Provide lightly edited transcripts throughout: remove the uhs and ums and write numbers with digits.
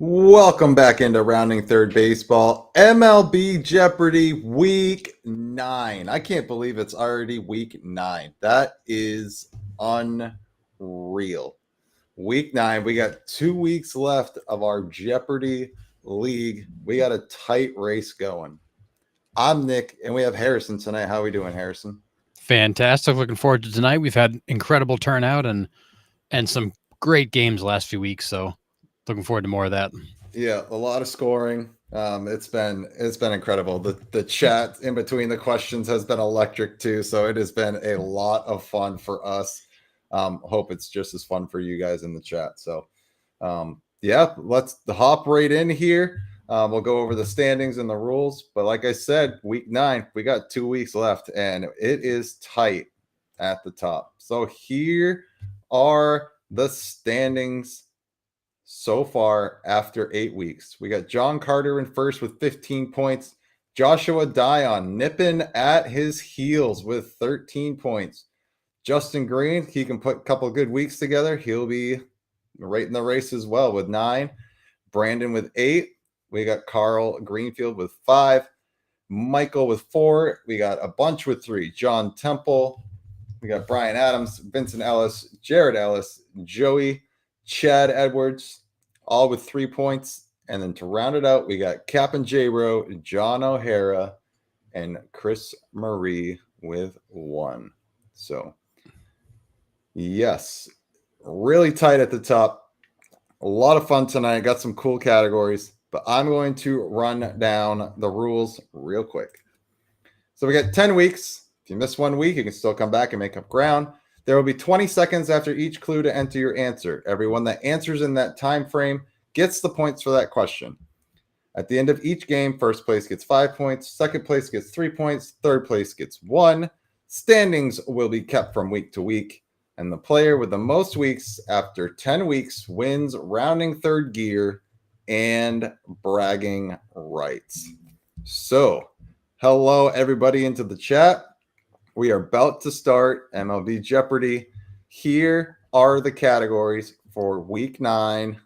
Welcome back into Rounding Third Baseball, MLB Jeopardy Week 9. I can't believe it's already Week 9. That is unreal. Week 9, we got 2 weeks left of our Jeopardy League. We got a tight race going. I'm Nick, and we have Harrison tonight. How are we doing, Harrison? Fantastic. Looking forward to tonight. We've had incredible turnout and some great games last few weeks, so looking forward to more of that. Yeah, a lot of scoring. It's been incredible. The chat in between the questions has been electric too. So it has been a lot of fun for us. Hope it's just as fun for you guys in the chat. So yeah, let's hop right in here. We'll go over the standings and the rules. But like I said, week 9, we got 2 weeks left, and it is tight at the top. So here are the standings so far after 8 weeks. We got John Carter in first with 15 points. Joshua Dion nipping at his heels with 13 points. Justin Green, he can put a couple of good weeks together. He'll be right in the race as well with 9. Brandon with 8. We got Carl Greenfield with 5. Michael with 4. We got a bunch with 3. John Temple. We got Brian Adams, Vincent Ellis, Jared Ellis, Joey, Chad Edwards, all with 3 points. And then to round it out, we got Captain J-Ro, John O'Hara, and Chris Marie with 1. So, yes, really tight at the top. A lot of fun tonight. Got some cool categories, but I'm going to run down the rules real quick. So we got 10 weeks. If you miss 1 week, you can still come back and make up ground. There will be 20 seconds after each clue to enter your answer. Everyone that answers in that time frame gets the points for that question. At the end of each game, first place gets 5 points, second place gets 3 points, third place gets 1. Standings will be kept from week to week, and the player with the most weeks after 10 weeks wins rounding third gear and bragging rights. So, hello everybody into the chat. We are about to start MLB Jeopardy. Here are the categories for week 9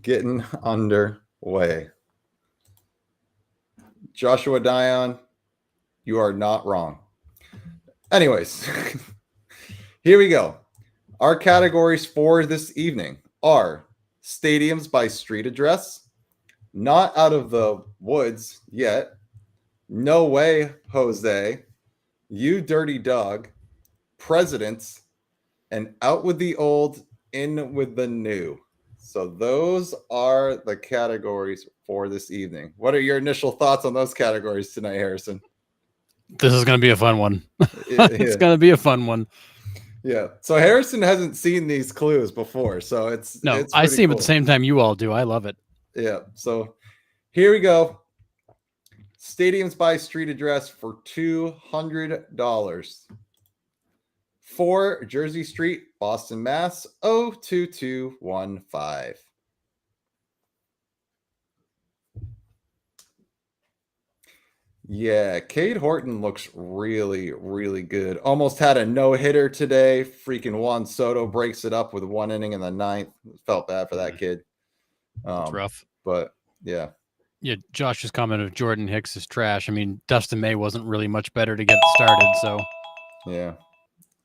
getting underway. Joshua Dion, you are not wrong. Anyways, here we go. Our categories for this evening are stadiums by street address, not out of the woods yet, no way, Jose, you dirty dog, presidents, and out with the old, in with the new. So those are the categories for this evening. What are your initial thoughts on those categories tonight, Harrison? This is going to be a fun one. It's going to be a fun one. Yeah. So Harrison hasn't seen these clues before, so it's I see them cool. at the same time you all do. I love it. Yeah. So here we go. Stadiums by street address for $200. 4 Jersey Street, Boston, Mass. 02215. Yeah, Cade Horton looks really, really good. Almost had a no-hitter today. Freaking Juan Soto breaks it up with 1 inning in the 9th. Felt bad for that kid. It's rough. But, yeah. Yeah, Josh's comment of Jordan Hicks is trash. I mean, Dustin May wasn't really much better to get started, so. Yeah.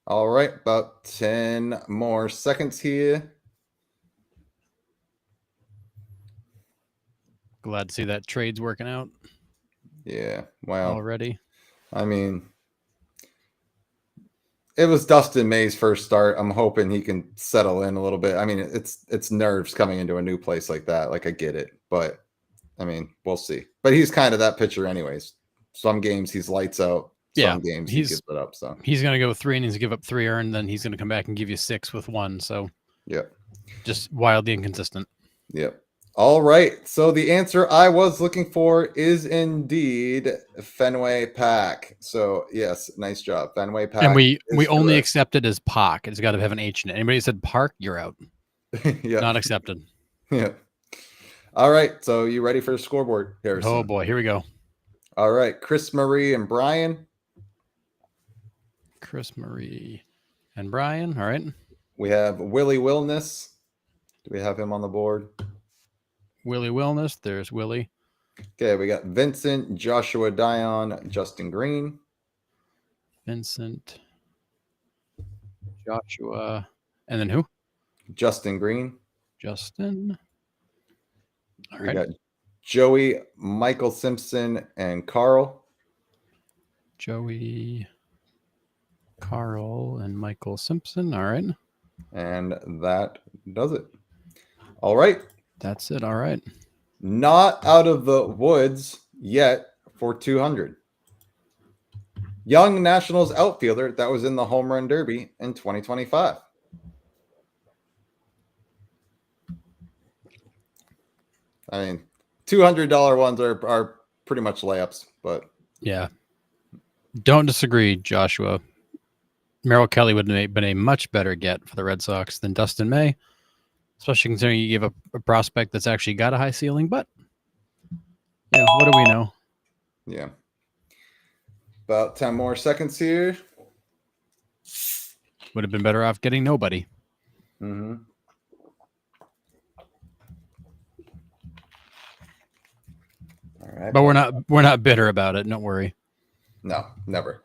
All right, about 10 more seconds here. Glad to see that trade's working out. Yeah, well. Already. I mean, it was Dustin May's first start. I'm hoping he can settle in a little bit. I mean, it's nerves coming into a new place like that. Like, I get it. But, I mean, we'll see. But he's kind of that pitcher anyways. Some games he's lights out. Some games he gives it up. So he's going to go 3 innings, give up 3 earned, then he's going to come back and give you 6 with 1. So yeah, just wildly inconsistent. Yep. All right. So the answer I was looking for is indeed Fenway Park. So yes, nice job, Fenway Park. And we only accept it as Park. It's got to have an H in it. Anybody said Park, you're out. Yeah, not accepted. Yeah. All right. So you ready for the scoreboard, Harrison? Oh boy, here we go. All right, Chris Marie and Brian. Chris Marie and Brian. All right. We have Willie Wilness. Do we have him on the board? Willie Wellness. There's Willie. Okay, we got Vincent, Joshua Dion, Justin Green. Vincent, Joshua, and then who? Justin Green. Justin. All We right. got Joey, Michael Simpson, and Carl. Joey, Carl, and Michael Simpson. All right. And that does it. All right. That's it. All right. Not out of the woods yet for 200. Young Nationals outfielder that was in the Home Run Derby in 2025. I mean, $200 ones are pretty much layups, but yeah. Don't disagree, Joshua. Merrill Kelly would have been a much better get for the Red Sox than Dustin May, especially considering you give a prospect that's actually got a high ceiling. But, yeah, what do we know? Yeah. About 10 more seconds here. Would have been better off getting nobody. Mm-hmm. All right. But we're not bitter about it. Don't worry. No, never.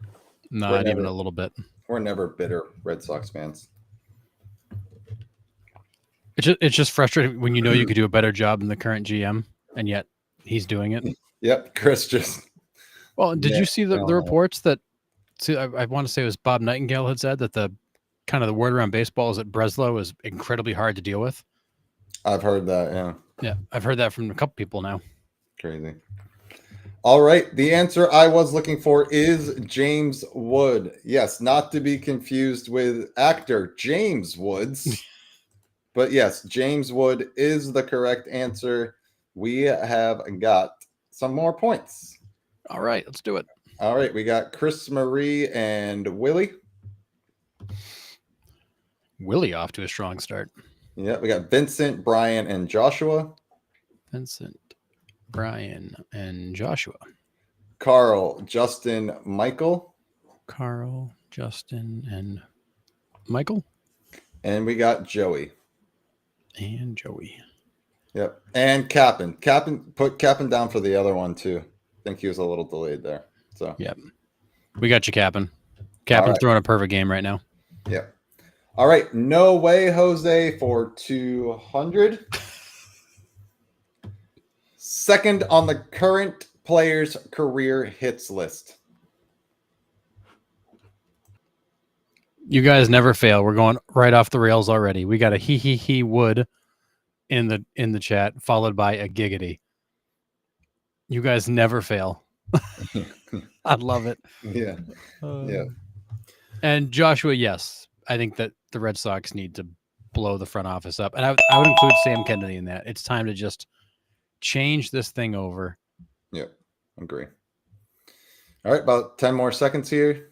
Not even a little bit. We're never bitter Red Sox fans. It's just frustrating when you know you could do a better job than the current GM, and yet he's doing it. Yep, Chris just. Well, did you see the reports that? See, I want to say it was Bob Nightingale had said that the kind of the word around baseball is that Breslow is incredibly hard to deal with. I've heard that. Yeah. Yeah, I've heard that from a couple people now. Crazy. All right. The answer I was looking for is James Wood. Yes, not to be confused with actor James Woods. But yes, James Wood is the correct answer. We have got some more points. All right, let's do it. All right. We got Chris Marie and Willie. Willie off to a strong start. Yeah. We got Vincent, Brian, and Joshua. Vincent, Brian, and Joshua. Carl, Justin, Michael. Carl, Justin, and Michael. And we got Joey. And Joey. Yep. And Cap'n. Put Cap'n down for the other one too. I think he was a little delayed there. So yep. We got you, Cap'n. Cap'n's throwing a perfect game right now. Yep. All right. No way, Jose, for 200. Second on the current player's career hits list. You guys never fail. We're going right off the rails already. We got a he would in the chat, followed by a giggity. You guys never fail. I love it. Yeah. Yeah. And Joshua, yes, I think that the Red Sox need to blow the front office up. And I would include Sam Kennedy in that. It's time to just change this thing over. Yep. Agree. All right. About 10 more seconds here.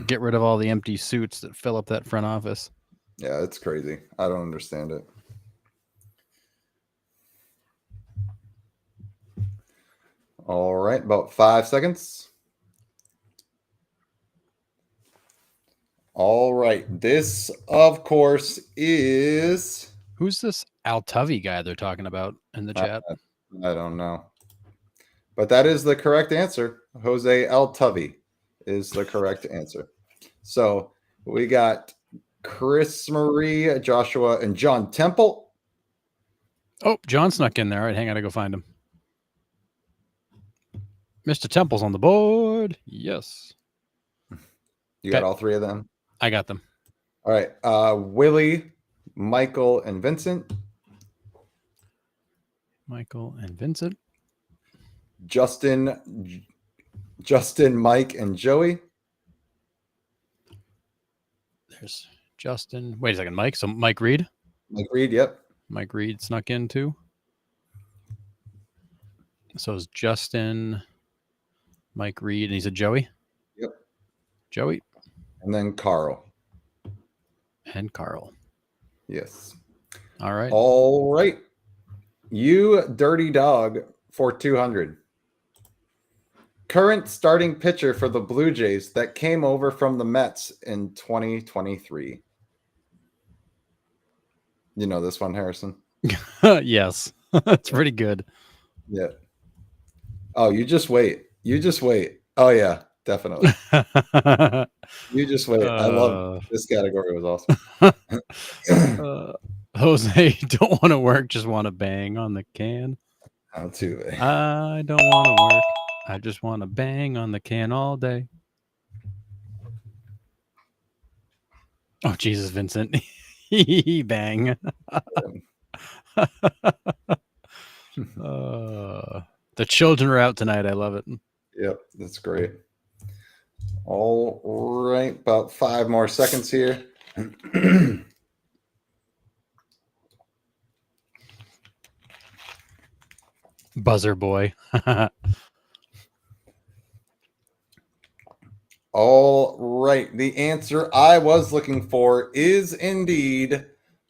Get rid of all the empty suits that fill up that front office. Yeah, it's crazy. I don't understand it. All right, about 5 seconds. All right, this, of course, is... Who's this Altuve guy they're talking about in the chat? I don't know. But that is the correct answer. Jose Altuve is the correct answer. So we got Chris Marie, Joshua, and John Temple. Oh, John snuck in there. All right, hang on, I go find him. Mr. Temple's on the board. Yes. You got all three of them? I got them. All right. Willie, Michael, and Vincent. Michael and Vincent. Justin, Mike, and Joey. There's Justin. Wait a second, Mike. So Mike Reed. Mike Reed, yep. Mike Reed snuck in too. So it's Justin, Mike Reed, and he's a Joey. Yep. Joey. And then Carl. And Carl. Yes. All right. All right. You dirty dog for 200. Current starting pitcher for the Blue Jays that came over from the Mets in 2023. You know this one, Harrison? Yes. That's pretty good. Yeah. Oh, you just wait. You just wait. Oh yeah, definitely. You just wait. I love this category. Was awesome. Jose, don't want to work, just want to bang on the can. How to? I don't want to work. I just want to bang on the can all day. Oh, Jesus, Vincent. Bang. The children are out tonight. I love it. Yep, that's great. All right, about 5 more seconds here. Buzzer boy. All right, the answer I was looking for is indeed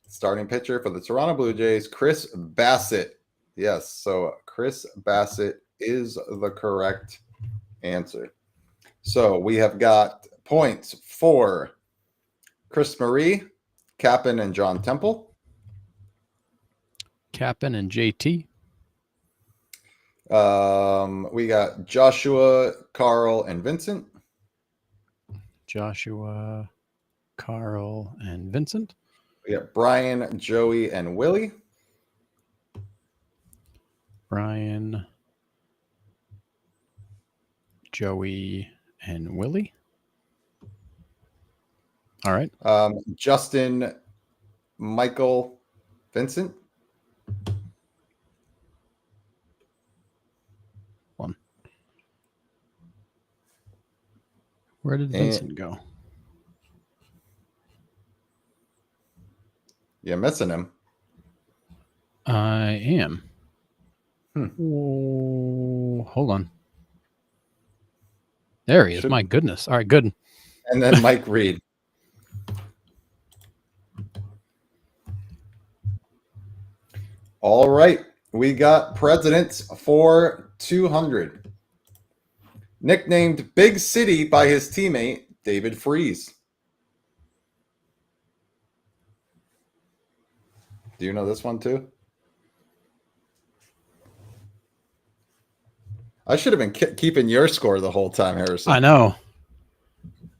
starting pitcher for the Toronto Blue Jays, Chris Bassett. Yes, so Chris Bassett is the correct answer. So we have got points for Chris Marie, Capin, and John Temple. Capin and JT. We got Joshua, Carl, and Vincent. Joshua, Carl, and Vincent. We got Brian, Joey, and Willie. Brian, Joey, and Willie. All right. Justin, Michael, Vincent. One. Where did Vincent go? You're missing him. I am. Oh, hold on. There he is. My goodness. All right, good. And then Mike Reed. All right. We got presidents for 200. Nicknamed Big City by his teammate, David Freese. Do you know this one too? I should have been keeping your score the whole time, Harrison. I know.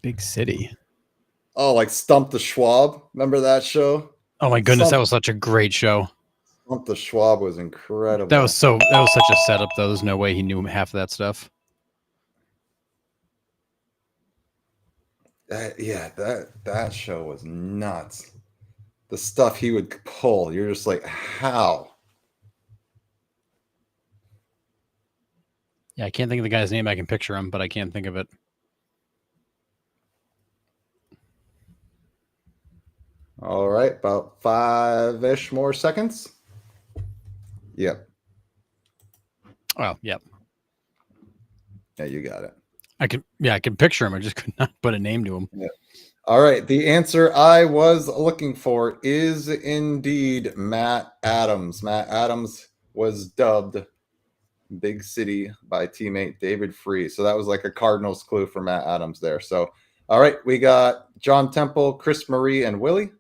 Big City. Oh, like Stump the Schwab. Remember that show? Oh my goodness, that was such a great show. Stump the Schwab was incredible. That was such a setup, though. There's no way he knew half of that stuff. Yeah, that show was nuts. The stuff he would pull, you're just like, how? Yeah, I can't think of the guy's name. I can picture him, but I can't think of it. All right, about 5-ish more seconds. Yep. Oh, yep. Yeah, you got it. I can picture him. I just could not put a name to him. Yeah. All right, the answer I was looking for is indeed Matt Adams. Matt Adams was dubbed Big City by teammate David Freese. So that was like a Cardinals clue for Matt Adams there. So, all right, we got John Temple, Chris Marie, and Willie.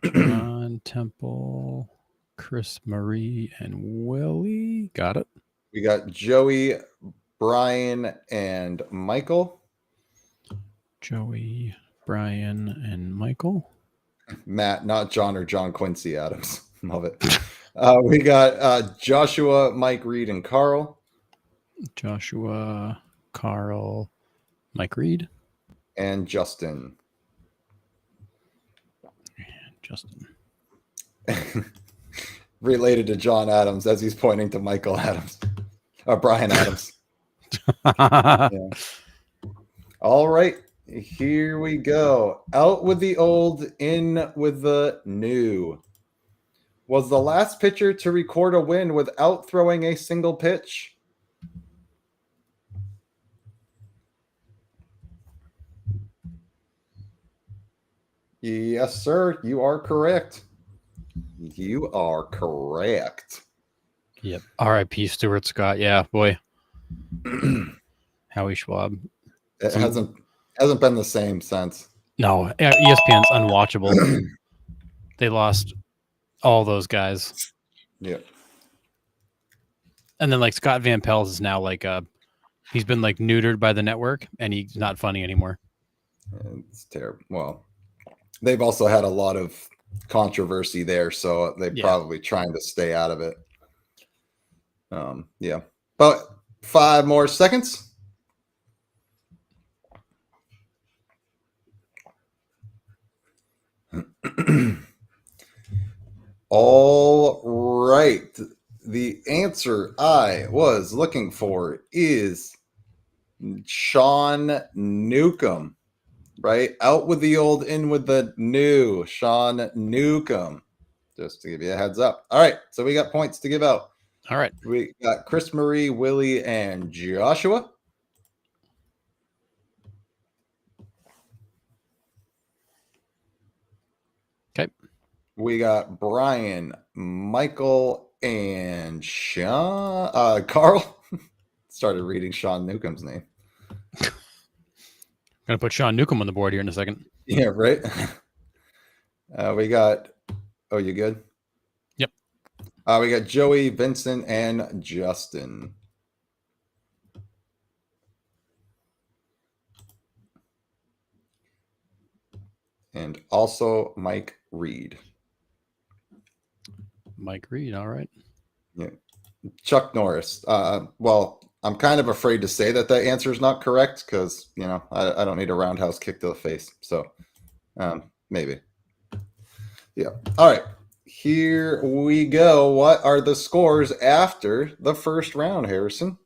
John Temple, Chris Marie, and Willie. Got it. We got Joey, Brian, and Michael. Joey, Brian, and Michael. Matt, not John or John Quincy Adams. Love it. We got Joshua, Mike Reed, and Carl. Joshua, Carl, Mike Reed. And Justin. Related to John Adams as he's pointing to Michael Adams. Or Brian Adams. Yeah. All right. Here we go. Out with the old, in with the new. Was the last pitcher to record a win without throwing a single pitch? Yes, sir. You are correct. You are correct. Yep. R.I.P. Stuart Scott. Yeah, boy. Howie Schwab. It hasn't been the same since. No, ESPN's unwatchable. They lost all those guys. Yeah. And then like Scott Van Pels is now like he's been like neutered by the network and he's not funny anymore. It's terrible. Well, they've also had a lot of controversy there, so they're probably trying to stay out of it. Yeah. But 5 more seconds. All right. The answer I was looking for is Sean Newcomb, right? Out with the old, in with the new. Sean Newcomb. Just to give you a heads up. All right. So we got points to give out. All right. We got Chris Marie, Willie, and Joshua. Okay. We got Brian, Michael, and Sean. Carl. Started reading Sean Newcomb's name. I'm gonna put Sean Newcomb on the board here in a second. Yeah, right. We got. Oh, you good? Yep. We got Joey, Vincent, and Justin. And also Mike Reed. Mike Reed, all right. Yeah. Chuck Norris. Well, I'm kind of afraid to say that answer is not correct because, you know, I don't need a roundhouse kick to the face. So maybe. Yeah. All right. Here we go. What are the scores after the first round, Harrison?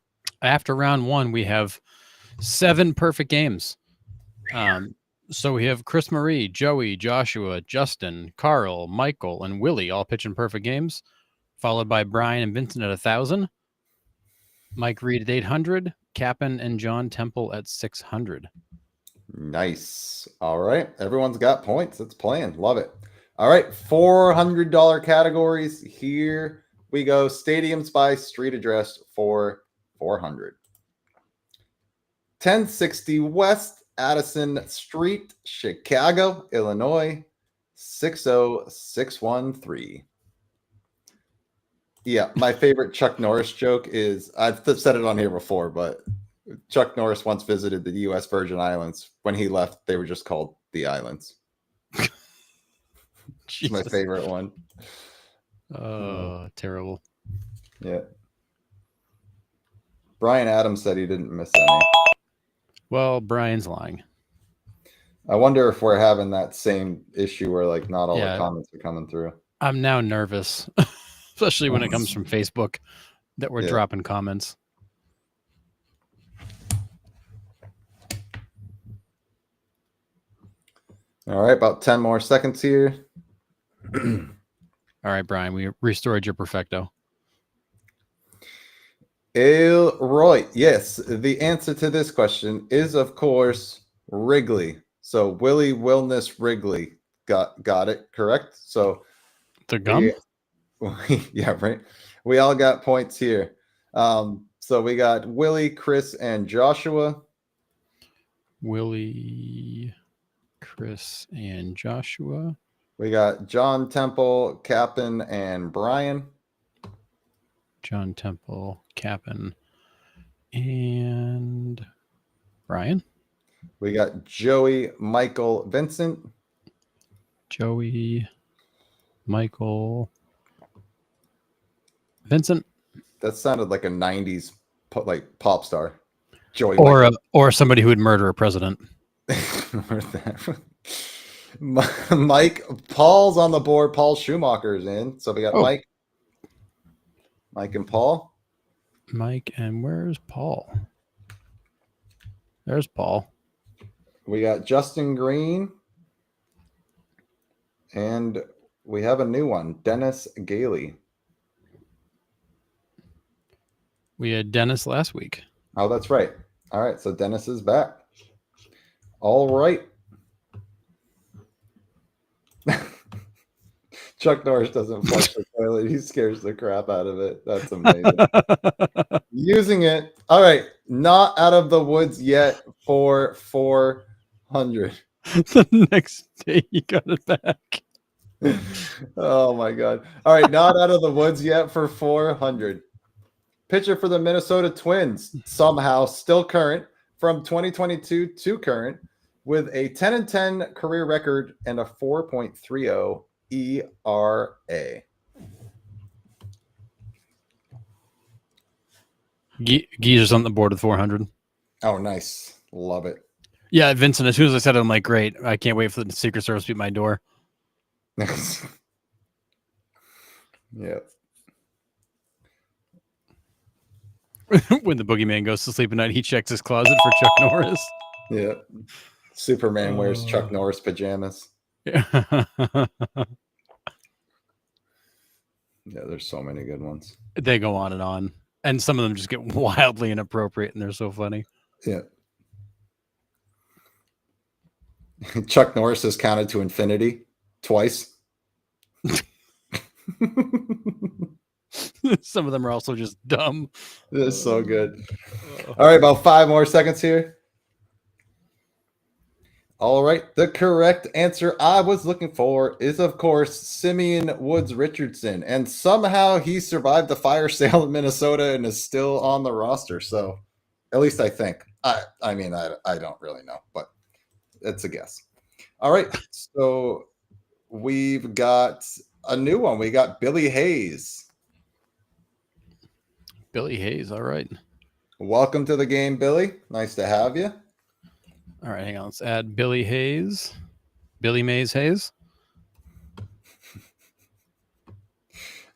After round 1, we have 7 perfect games. So we have Chris Marie, Joey, Joshua, Justin, Carl, Michael, and Willie all pitching perfect games, followed by Brian and Vincent at 1,000, Mike Reed at 800, Cap'n and John Temple at 600. Nice. All right. Everyone's got points. It's playing. Love it. All right. $400 categories. Here we go. Stadiums by street address for 400. 1060 West Addison Street, Chicago, Illinois, 60613. Yeah, my favorite Chuck Norris joke is, I've said it on here before, but Chuck Norris once visited the U.S. Virgin Islands. When he left, they were just called the Islands. My favorite one. Oh, terrible. Yeah. Brian Adams said he didn't miss any. Well, Brian's lying. I wonder if we're having that same issue where like not all the comments are coming through. I'm now nervous, especially when it comes from Facebook that we're dropping comments. All right, about 10 more seconds here. All right, Brian, we restored your perfecto. Elroy, yes, the answer to this question is, of course, Wrigley. So Willie Wellness Wrigley got it correct. So the gum? Yeah, right. We all got points here. So we got Willie, Chris, and Joshua. Willie, Chris, and Joshua. We got John Temple, Cap'n, and Brian. John Temple, Cap'n, and Brian. We got Joey, Michael, Vincent. Joey, Michael, Vincent. That sounded like a 90s pop star. Joey, or somebody who would murder a president. Mike, Paul's on the board. Paul Schumacher's in. So we got Mike and Paul. Mike, and where's Paul? There's Paul. We got Justin Green. And we have a new one, Dennis Gailey. We had Dennis last week. Oh, that's right. All right, so Dennis is back. All right. Chuck Norris doesn't flush the toilet. He scares the crap out of it. That's amazing. Using it. All right. Not out of the woods yet for 400. The next day you got it back. Oh, my God. All right. Not out of the woods yet for 400. pitcher for the Minnesota Twins, somehow still current from 2022 to current, with a 10-10 career record and a 4.30 ERA. Geezer's on the board with 400. Oh, nice. Love it. Yeah, Vincent, as soon as I said it, I'm like, great. I can't wait for the Secret Service to be at my door. Yeah. When the boogeyman goes to sleep at night, he checks his closet for Chuck Norris. Yeah. Superman wears Chuck Norris pajamas. Yeah. Yeah, there's so many good ones. They go on. And some of them just get wildly inappropriate, and they're so funny. Yeah. Chuck Norris has counted to infinity twice. Some of them are also just dumb. This is so good. All right, about 5 more seconds here. All right, the correct answer I was looking for is, of course, Simeon Woods Richardson. And somehow he survived the fire sale in Minnesota and is still on the roster. So at least I think. I mean, I don't really know, but it's a guess. All right, so we've got a new one. We got Billy Hayes. Billy Hayes, all right. Welcome to the game, Billy. Nice to have you. All right, hang on. Let's add Billy Hayes. Billy Mays Hayes.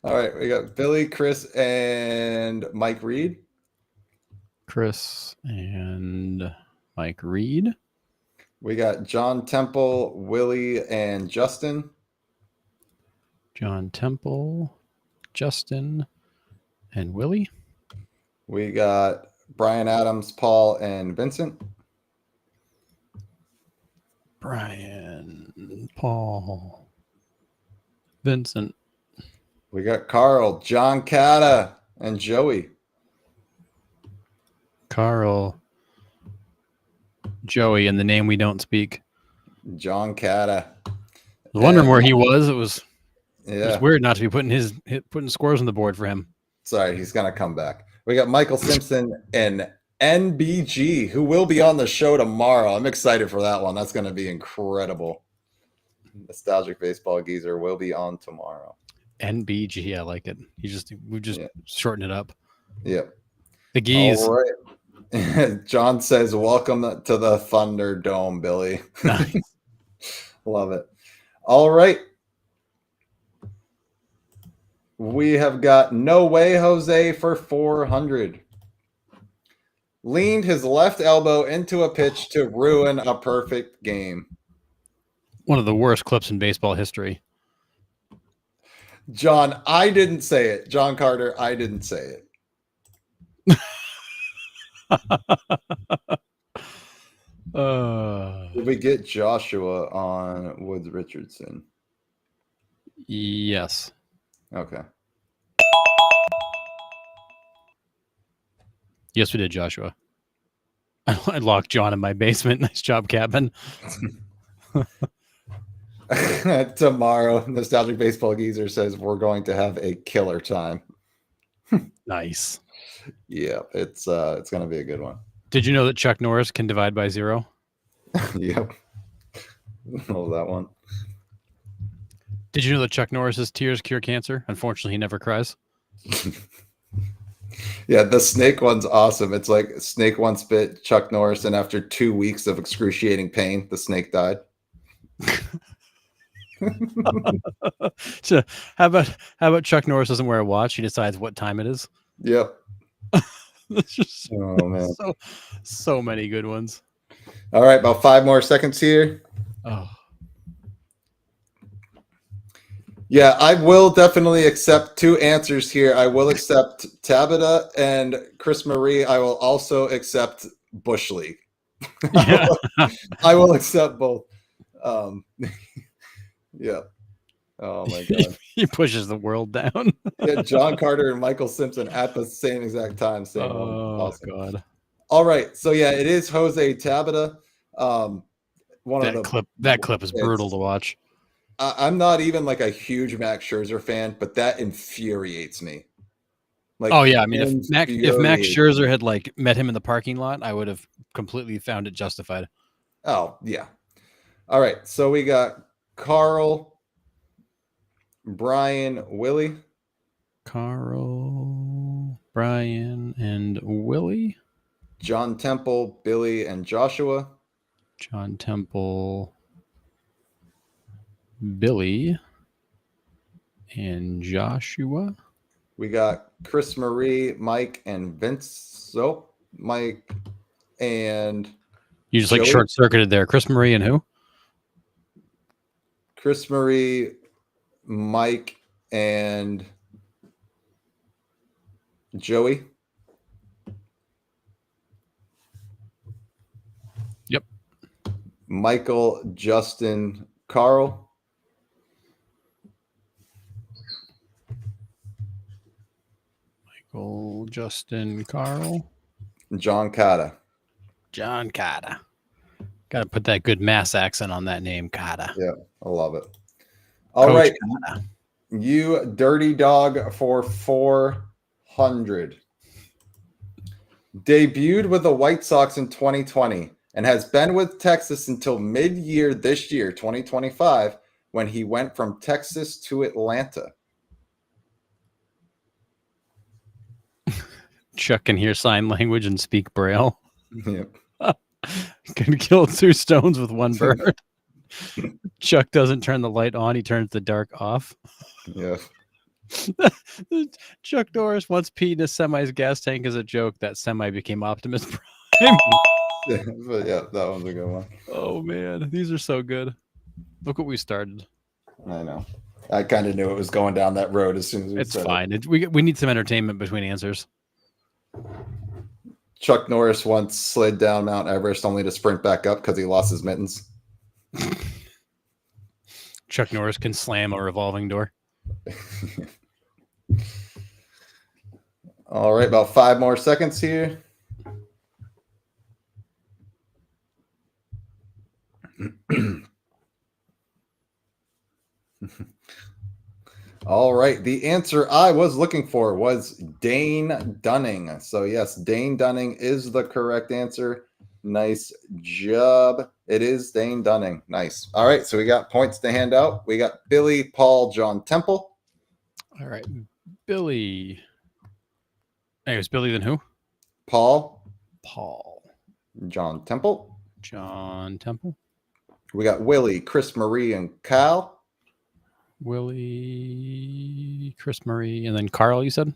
All right, we got Billy, Chris, and Mike Reed. Chris and Mike Reed. We got John Temple, Willie, and Justin. John Temple, Justin, and Willie. We got Brian Adams, Paul, and Vincent. Brian, Paul, Vincent. We got Carl, John Cata, and Joey. Carl, Joey, and the name we don't speak. John Cata. I was wondering where he was. It was weird not to be putting scores on the board for him. Sorry, he's gonna come back. We got Michael Simpson and NBG, who will be on the show tomorrow. I'm excited for that one. That's gonna be incredible. Nostalgic Baseball Geezer will be on tomorrow. NBG, I like it. We just shorten it up. Yep. The Geese. All right. John says, "Welcome to the Thunderdome, Billy." Nice. Love it. All right. We have got No Way Jose for 400. Leaned his left elbow into a pitch to ruin a perfect game. One of the worst clips in baseball history. John, I didn't say it. John Carter, I didn't say it. Did we get Joshua on Woods Richardson? Yes. Okay. Yes, we did, Joshua. I locked John in my basement. Nice job, Captain. Tomorrow, Nostalgic Baseball Geezer says we're going to have a killer time. Nice. Yeah, it's going to be a good one. Did you know that Chuck Norris can divide by 0? Yep. Know that one. Did you know that Chuck Norris's tears cure cancer? Unfortunately, he never cries. Yeah, the snake one's awesome. It's like snake once bit Chuck Norris, and after 2 weeks of excruciating pain, the snake died. So how about Chuck Norris doesn't wear a watch? He decides what time it is. Yep. It's just Oh man, so many good ones. All right, about 5 more seconds here. Oh. Yeah, I will definitely accept 2 answers here. I will accept Tabata and Chris Marie. I will also accept Bush League. Yeah. I will accept both. Yeah. Oh my god. He pushes the world down. Yeah, John Carter and Michael Simpson at the same exact time. Same one. Oh Awesome. God. All right. So yeah, it is Jose Tabata. That clip is brutal to watch. I'm not even like a huge Max Scherzer fan, but that infuriates me. Like, Oh yeah, I mean, if Max infuriating. Scherzer had like met him in the parking lot, I would have completely found it justified. Oh yeah. All right. So we got Carl, Brian, Willie, Carl, Brian, and Willie. John Temple, Billy, and Joshua. John Temple, Billy, and Joshua. We got Chris Marie, Mike, and Vince. So Mike and You just like Joey. short circuited there. Chris Marie and who? Chris Marie, Mike, and Joey. Yep. Michael, Justin, Carl. Michael, Justin, Carl, John Cotta. John Cotta. Got to put that good Mass accent on that name, Cotta. Yeah, I love it. All Coach right, Cotta. you dirty dog for 400. Debuted with the White Sox in 2020 and has been with Texas until mid-year this year, 2025, when he went from Texas to Atlanta. Chuck can hear sign language and speak Braille. Yep. Can kill two stones with one bird. Chuck doesn't turn the light on, he turns the dark off. Yeah. Chuck Norris once peed in a semi's gas tank as a joke. That semi became Optimus Prime. But yeah, that one's a good one. Oh man, these are so good. Look what we started. I know. I kind of knew it was going down that road as soon as we It's said fine. We need some entertainment between answers. it. Chuck Norris once slid down Mount Everest only to sprint back up because he lost his mittens. Chuck Norris can slam a revolving door. All right, about 5 more seconds here. All right, the answer I was looking for was Dane Dunning. So yes, Dane Dunning is the correct answer. Nice job. It is Dane Dunning. Nice. All right, so we got points to hand out. We got Billy, Paul, John Temple. All right, Billy. Hey, it was Billy then who? Paul, Paul. John Temple. John Temple. We got Willie, Chris Marie, and Cal. Willie, Chris Murray, and then Carl, you said?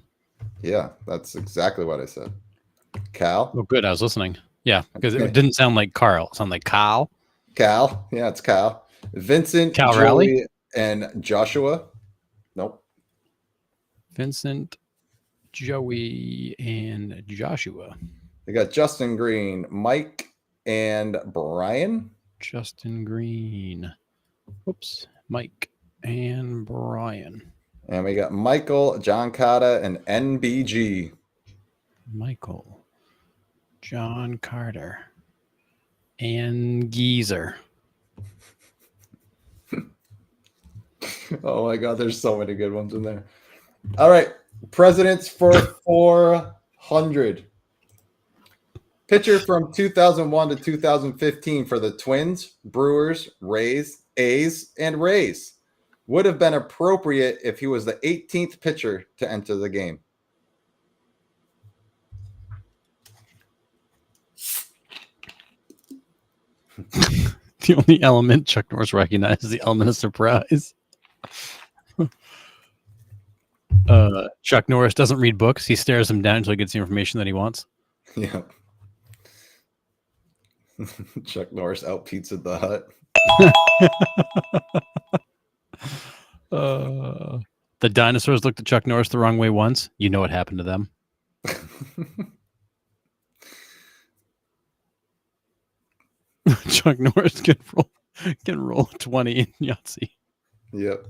Yeah, that's exactly what I said. Cal. Oh, good. I was listening. Yeah, because it didn't sound like Carl. It sounded like Kyle. Cal. Yeah, it's Cal. Vincent, Cal Joey, Raleigh? and Joshua. Nope. Vincent, Joey, and Joshua. We got Justin Green, Mike, and Brian. Justin Green. Oops. Mike and Brian. And we got Michael, John Cotta, and NBG. Michael, John Carter, and Geezer. Oh my God, there's so many good ones in there. All right, presidents for 400. Pitcher from 2001 to 2015 for the Twins, Brewers, Rays, A's, and Rays. Would have been appropriate if he was the 18th pitcher to enter the game. The only element Chuck Norris recognizes is the element of surprise. Chuck Norris doesn't read books. He stares them down until he gets the information that he wants. Yeah. Chuck Norris out pizza the Hut. The dinosaurs looked at Chuck Norris the wrong way once. You know what happened to them. Chuck Norris can roll 20 in Yahtzee. Yep.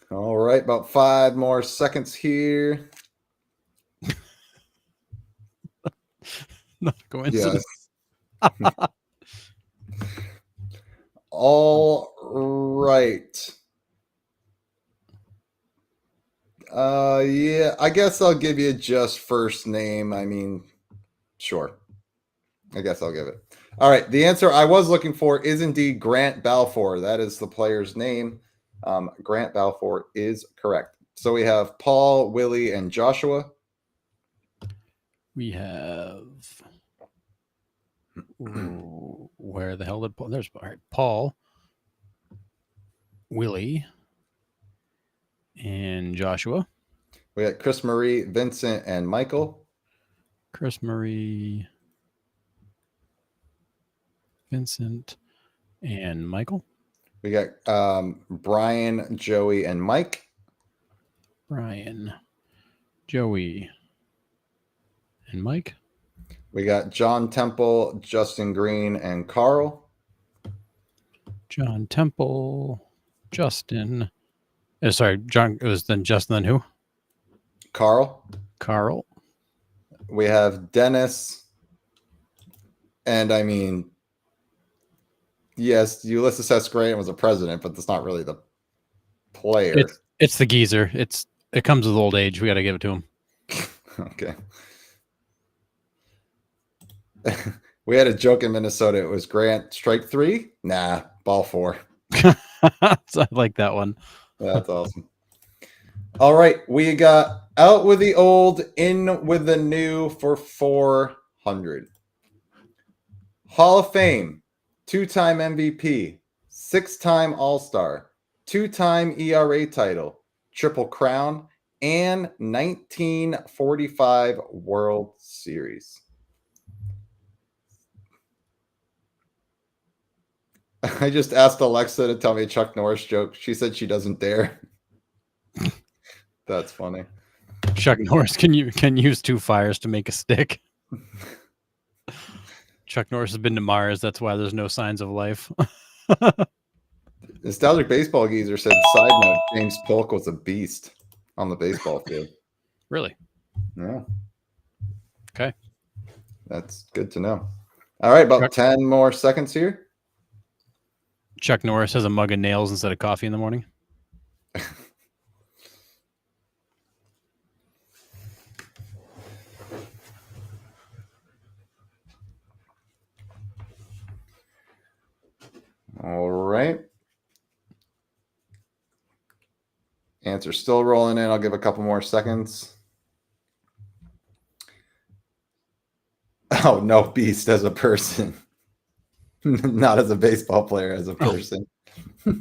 All right, about 5 more seconds here. Not a coincidence. Yes. All right. Yeah, I guess I'll give you just first name. I mean, sure. I guess I'll give it. All right. The answer I was looking for is indeed Grant Balfour. That is the player's name. Grant Balfour is correct. So we have Paul, Willie, and Joshua. We have. Ooh, where the hell did Paul? There's all right, Paul, Willie, and Joshua. We got Chris Marie, Vincent, and Michael. Chris Marie, Vincent, and Michael. We got Brian, Joey, and Mike. Brian, Joey, and Mike. We got John Temple, Justin Green, and Carl. John Temple, Justin. Sorry, John. It was then Justin. Then who? Carl. Carl. We have Dennis. And I mean, yes, Ulysses S. Grant was a president, but that's not really the player. It's the geezer. It comes with old age. We got to give it to him. Okay. We had a joke in Minnesota. It was Grant strike 3. Nah, ball 4. So I like that one. That's awesome. All right, we got out with the old, in with the new for 400. Hall of Fame, 2-time MVP, 6-time All-Star, 2-time ERA title, Triple Crown, and 1945 World Series. I just asked Alexa to tell me a Chuck Norris joke. She said she doesn't dare. That's funny. Chuck Norris can use 2 fires to make a stick. Chuck Norris has been to Mars. That's why there's no signs of life. Nostalgic Baseball Geezer said, side note, James Polk was a beast on the baseball field. Really? Yeah. Okay. That's good to know. All right, about 10 more seconds here. Chuck Norris has a mug of nails instead of coffee in the morning. All right. Answer still rolling in. I'll give a couple more seconds. Oh, no, beast as a person. Not as a baseball player, as a person. Well,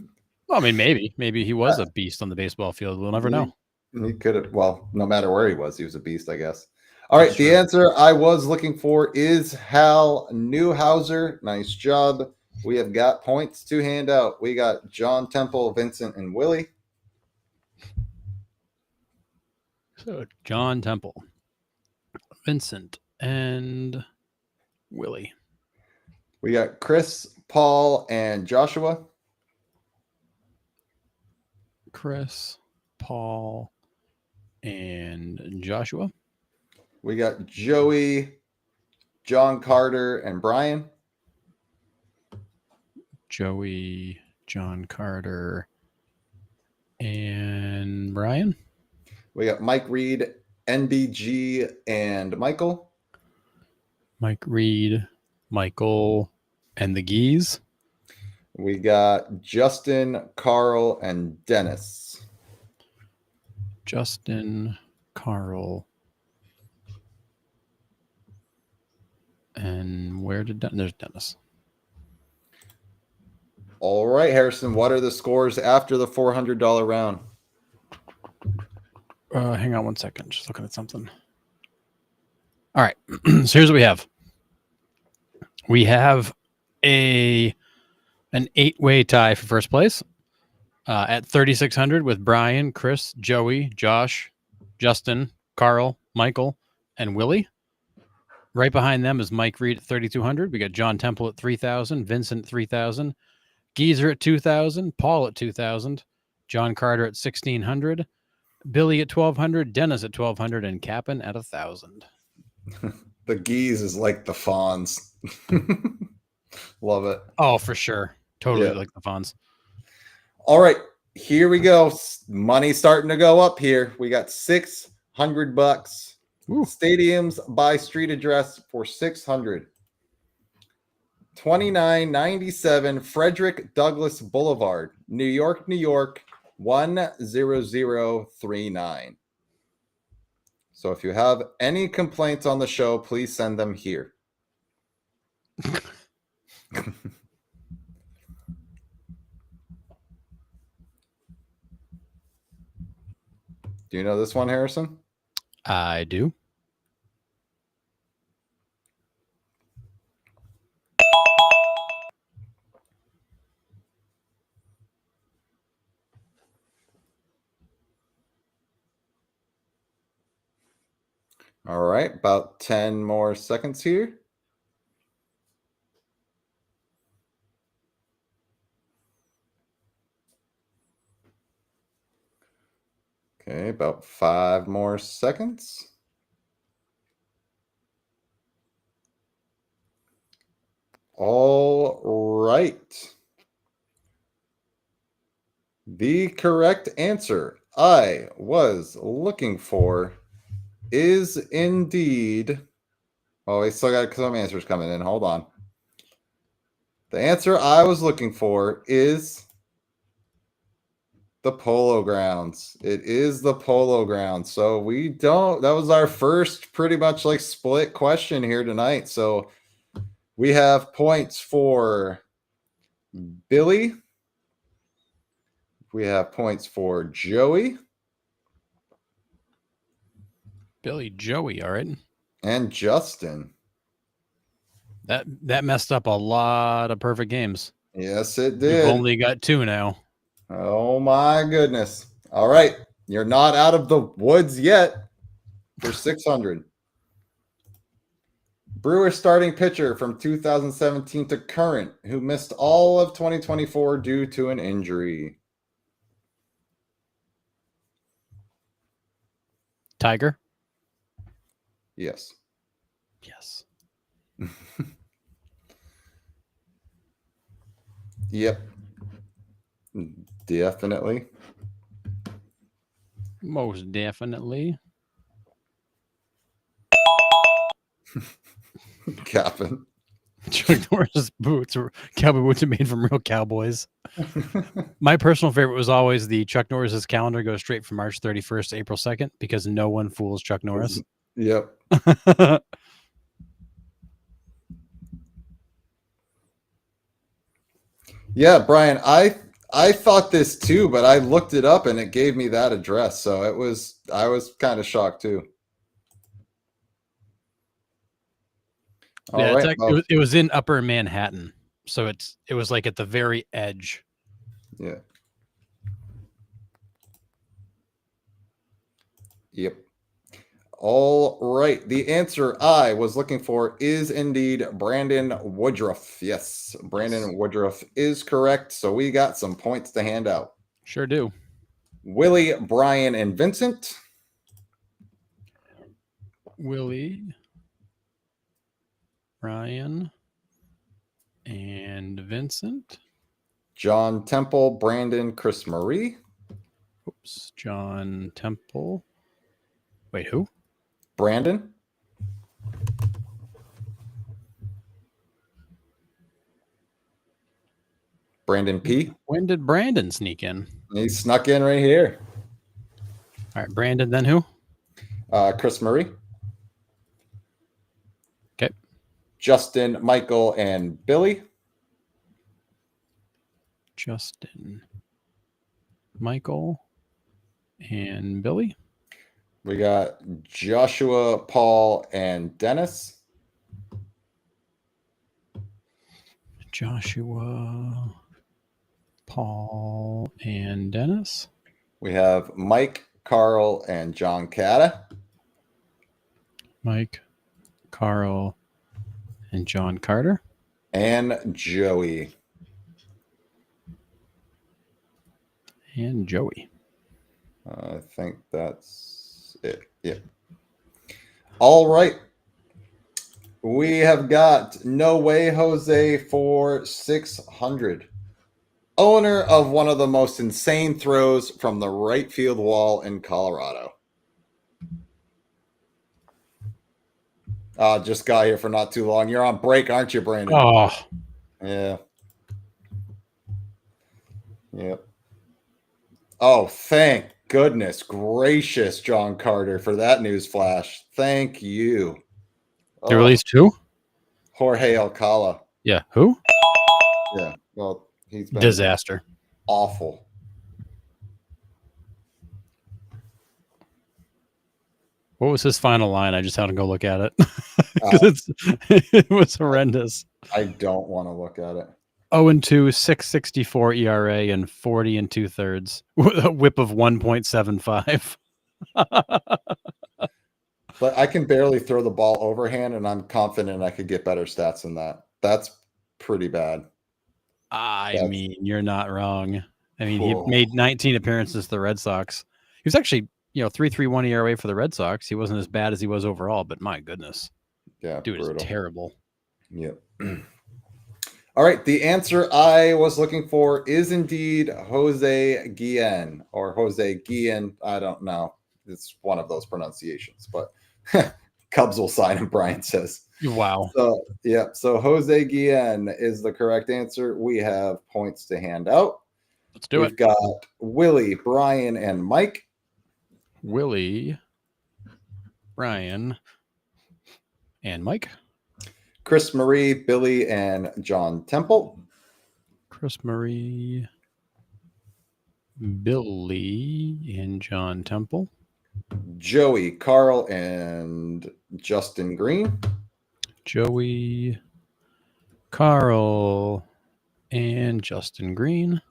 I mean, maybe he was a beast on the baseball field. We'll never know. He could have. Well, no matter where he was a beast, I guess. All right, the answer I was looking for is Hal Newhouser. Nice job. We have got points to hand out. We got John Temple, Vincent, and Willie. So John Temple, Vincent, and Willie. We got Chris, Paul, and Joshua. Chris, Paul, and Joshua. We got Joey, John Carter, and Brian. Joey, John Carter, and Brian. We got Mike Reed, NBG, and Michael. Mike Reed, Michael, and the Geese. We got Justin, Carl, and Dennis. Justin, Carl, and where did there's Dennis. All right, Harrison, what are the scores after the $400 round? Hang on one second. Just looking at something. All right. So here's what we have. We have an 8-way tie for first place at 3,600 with Brian, Chris, Joey, Josh, Justin, Carl, Michael, and Willie. Right behind them is Mike Reed at 3,200. We got John Temple at 3,000, Vincent at 3,000, Geezer at 2,000, Paul at 2,000, John Carter at 1,600, Billy at 1,200, Dennis at 1,200, and Cap'n at 1,000. The Geese is like the Fonz. Love it. Oh, for sure. Totally Yeah. like the Fonz. All right. Here we go. Money starting to go up here. We got $600. Ooh. Stadiums by street address for 600. 2997 Frederick Douglass Boulevard, New York, New York, 10039. So if you have any complaints on the show, please send them here. Do you know this one, Harrison? I do. All right, about 10 more seconds here. Okay, about 5 more seconds. All right. The correct answer I was looking for is indeed. Oh, we still got some answers coming in. Hold on. The answer I was looking for is the Polo Grounds. It is the Polo Grounds. So we don't, that was our first pretty much like split question here tonight. So we have points for Billy. We have points for Joey. Billy Joey, all right. And Justin. That messed up a lot of perfect games. Yes, it We've did. only got 2 now. Oh my goodness. All right. You're not out of the woods yet for 600. Brewer starting pitcher from 2017 to current who missed all of 2024 due to an injury. Tiger? Yes. Yes. Yep. Definitely. Most definitely. Captain. Chuck Norris boots or cowboy boots are made from real cowboys. My personal favorite was always the Chuck Norris's calendar goes straight from March 31st to April 2nd because no one fools Chuck Norris. Yep. Yeah, Brian, I thought this too, but I looked it up and it gave me that address. So I was kind of shocked too. All Yeah, right. it was in Upper Manhattan, so it was like at the very edge. Yeah. Yep. All right. The answer I was looking for is indeed Brandon Woodruff. Yes, Brandon Woodruff is correct. So we got some points to hand out. Sure do. Willie, Brian, and Vincent. Willie, Brian, and Vincent. John Temple, Brandon, Chris Marie. Oops, John Temple. Wait, who? Brandon. Brandon P. When did Brandon sneak in? He snuck in right here. All right, Brandon, then who? Chris Murray. Okay. Justin, Michael, and Billy. Justin, Michael, and Billy. We got Joshua, Paul, and Dennis. Joshua, Paul, and Dennis. We have Mike, Carl, and John Cata. Mike, Carl, and John Carter. And Joey. And Joey. I think that's it. Yep. All right. We have got No Way Jose for 600. owner of one of the most insane throws from the right field wall in Colorado. Just got here for not too long. You're on break, aren't you, Brandon? Oh, Yeah. Yep. Oh, thank goodness gracious, John Carter, for that news flash. Thank you. they Oh, released who? Jorge Alcala. Yeah, who? Yeah. Well, he's been Disaster. awful. What was his final line? I just had to go look at it because it was horrendous. I don't want to look at it. 0-2, 664 ERA, and 40 2/3 with a whip of 1.75. But I can barely throw the ball overhand, and I'm confident I could get better stats than that. That's pretty bad. I mean, you're not wrong. I mean, he Oh. made 19 appearances to the Red Sox. He was actually, 3.31 ERA for the Red Sox. He wasn't as bad as he was overall, but my goodness. Yeah, Dude brutal. is terrible. Yep. All right. The answer I was looking for is indeed Jose Guillen or Jose Guillen. I don't know. It's one of those pronunciations, but Cubs will sign him, Brian says. Wow. So, yeah. So Jose Guillen is the correct answer. We have points to hand out. Let's do We've it. got Willie, Brian, and Mike. Willie, Brian, and Mike. Chris Marie, Billy, and John Temple. Chris Marie, Billy, and John Temple. Joey, Carl, and Justin Green. Joey, Carl, and Justin Green.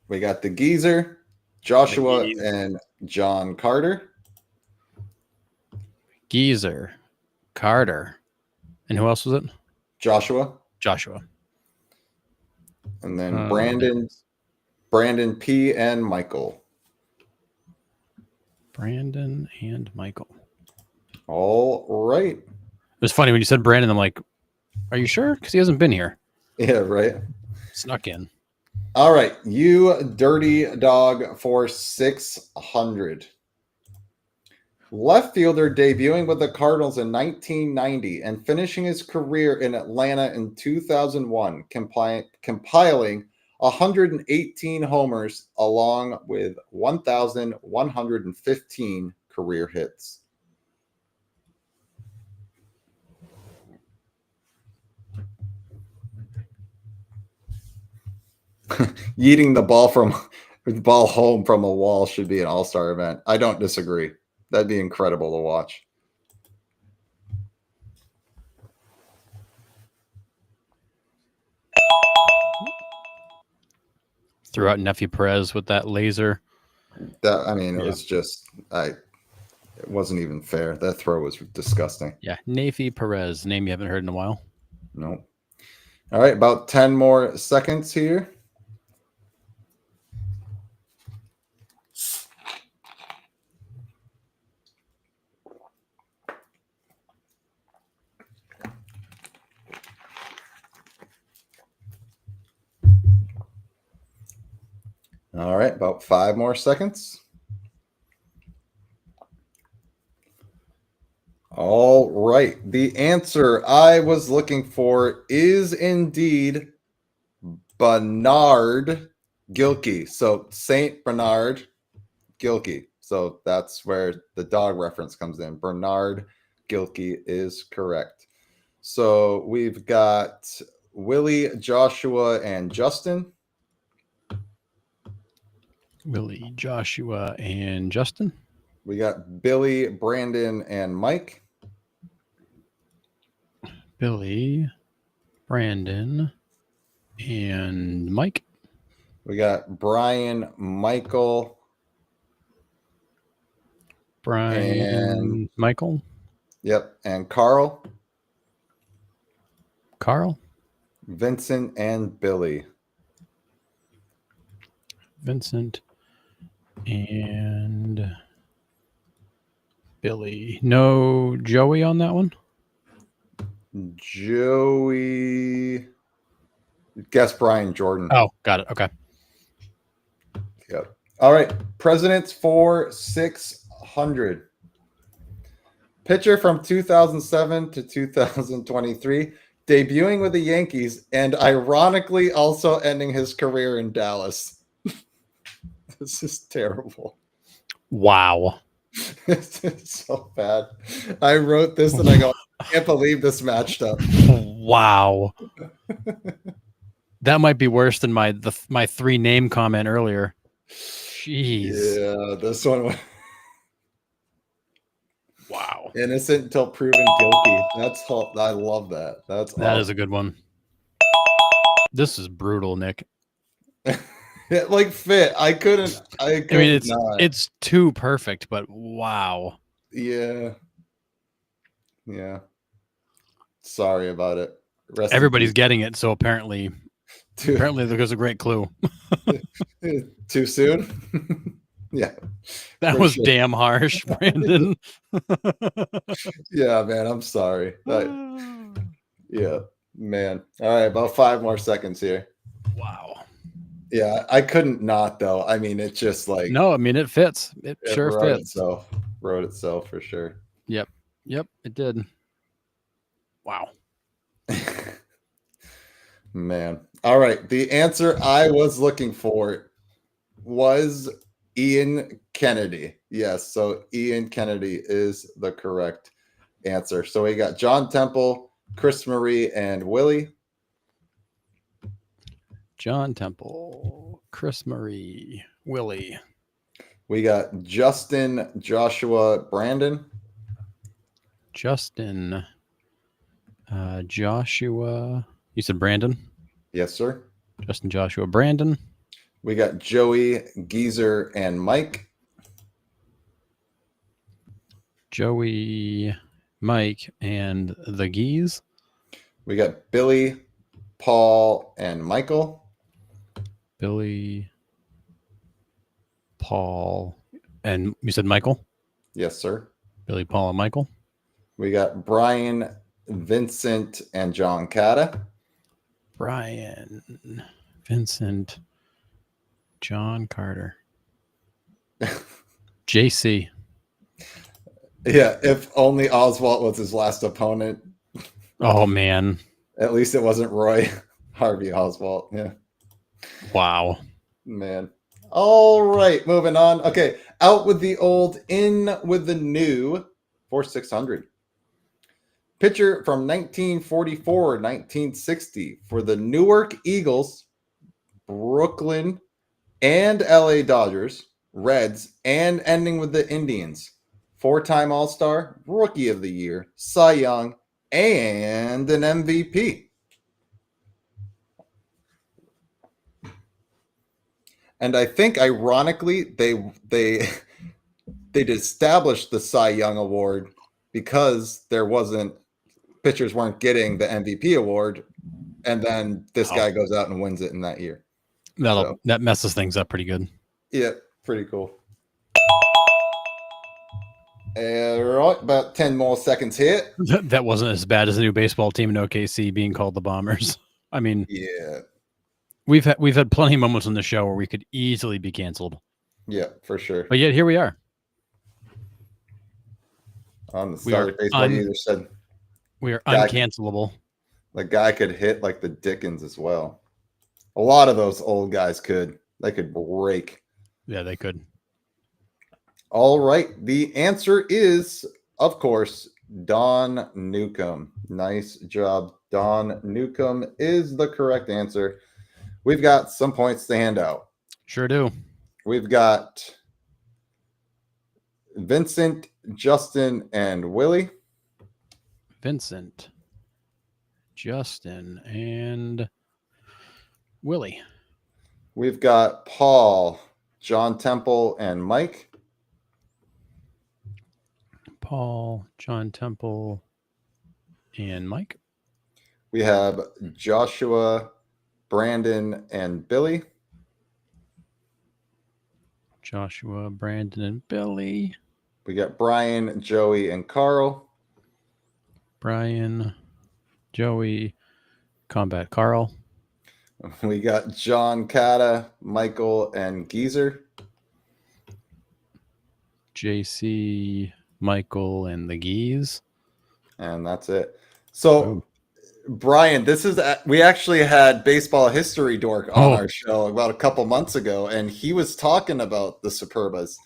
We got the Geezer, Joshua, and John Carter. Geezer, Carter, and who else was it? Joshua. And then Brandon P. and Michael. Brandon and Michael. All right. It was funny when you said Brandon. I'm like, are you sure? Because he hasn't been here. Yeah, right. Snuck in. All right. You dirty dog for 600. Left fielder debuting with the Cardinals in 1990 and finishing his career in Atlanta in 2001, compiling 118 homers along with 1,115 career hits. Yeeting the ball home from a wall should be an all-star event. I don't disagree. That'd be incredible to watch. Threw out Nephew Perez with that laser. It was just it wasn't even fair. That throw was disgusting. Yeah, Nephew Perez, name you haven't heard in a while. No. All right, about 10 more seconds here. All right, about 5 more seconds. All right. The answer I was looking for is indeed Bernard Gilkey. So Saint Bernard Gilkey. So that's where the dog reference comes in. Bernard Gilkey is correct. So we've got Willie, Joshua, and Justin. Willie, Joshua, and Justin. We got Billy, Brandon, and Mike. Billy, Brandon, and Mike. We got Brian, Michael, and Michael. Yep, and Carl, Vincent, and Billy. Vincent and Billy. No Joey on that one? Joey. Guess Brian Jordan. Oh, got it. Okay. Yep. All right. Presidents for 600. Pitcher from 2007 to 2023, debuting with the Yankees and ironically also ending his career in Dallas. This is terrible. Wow. This is so bad. I wrote this and I go, I can't believe this matched up. Wow. That might be worse than my 3 name comment earlier. Jeez. Yeah, this one was Wow. innocent until proven guilty. I love that. That is a good one. This is brutal, Nick. It like fit. I couldn't I mean, it's too perfect, but wow. Yeah. Yeah. Sorry about it. Everybody's getting it, so apparently there's a great clue. Too soon? Yeah. That was damn harsh, Brandon. Yeah, man, I'm sorry. Yeah, man. All right, about 5 more seconds here. Wow. Yeah, I couldn't not though. I mean, it's just like no. I mean, it fits. It sure fits. Wrote itself for sure. Yep, it did. Wow. Man. All right. The answer I was looking for was Ian Kennedy. Yes. So Ian Kennedy is the correct answer. So we got John Temple, Chris Marie, and Willie. John Temple, Chris Marie, Willie. We got Justin, Joshua, Brandon. Justin, Joshua. You said Brandon? Yes, sir. Justin, Joshua, Brandon. We got Joey, Geezer, and Mike. Joey, Mike, and the Geese. We got Billy, Paul, and Michael. Billy, Paul, and you said Michael? Yes, sir. Billy, Paul, and Michael. We got Brian, Vincent, and John Cata. Brian, Vincent, John Carter. JC. Yeah, if only Oswalt was his last opponent. Oh, man. At least it wasn't Roy Harvey Oswalt. Yeah. Wow. Man. All right, moving on. Okay, out with the old, in with the new for 600. Pitcher from 1944-1960 for the Newark Eagles, Brooklyn, and LA Dodgers, Reds, and ending with the Indians. 4-time All-Star, Rookie of the Year, Cy Young, and an MVP. And I think, ironically, they established the Cy Young Award because pitchers weren't getting the MVP award, and then this guy goes out and wins it in that year. That messes things up pretty good. Yeah, pretty cool. All right, about 10 more seconds here. That wasn't as bad as the new baseball team in OKC being called the Bombers. I mean, yeah, we've had plenty of moments on the show where we could easily be canceled. Yeah, for sure. But yet here we are. On the start of baseball, you just said we are uncancelable. The guy could hit like the Dickens as well. A lot of those old guys could. They could break. Yeah, they could. All right. The answer is, of course, Don Newcomb. Nice job. Don Newcomb is the correct answer. We've got some points to hand out. Sure do. We've got Vincent, Justin, and Willie. Vincent, Justin, and Willie. We've got Paul, John Temple, and Mike. Paul, John Temple, and Mike. We have Joshua, Brandon, and Billy. Joshua, Brandon, and Billy. We got Brian, Joey, and Carl. Brian, Joey, Combat Carl. We got John Cata, Michael, and Geezer. JC, Michael, and the Geese. And that's it. So, Ooh. Brian, we actually had Baseball History Dork on Oh. our show about a couple months ago, and he was talking about the Superbas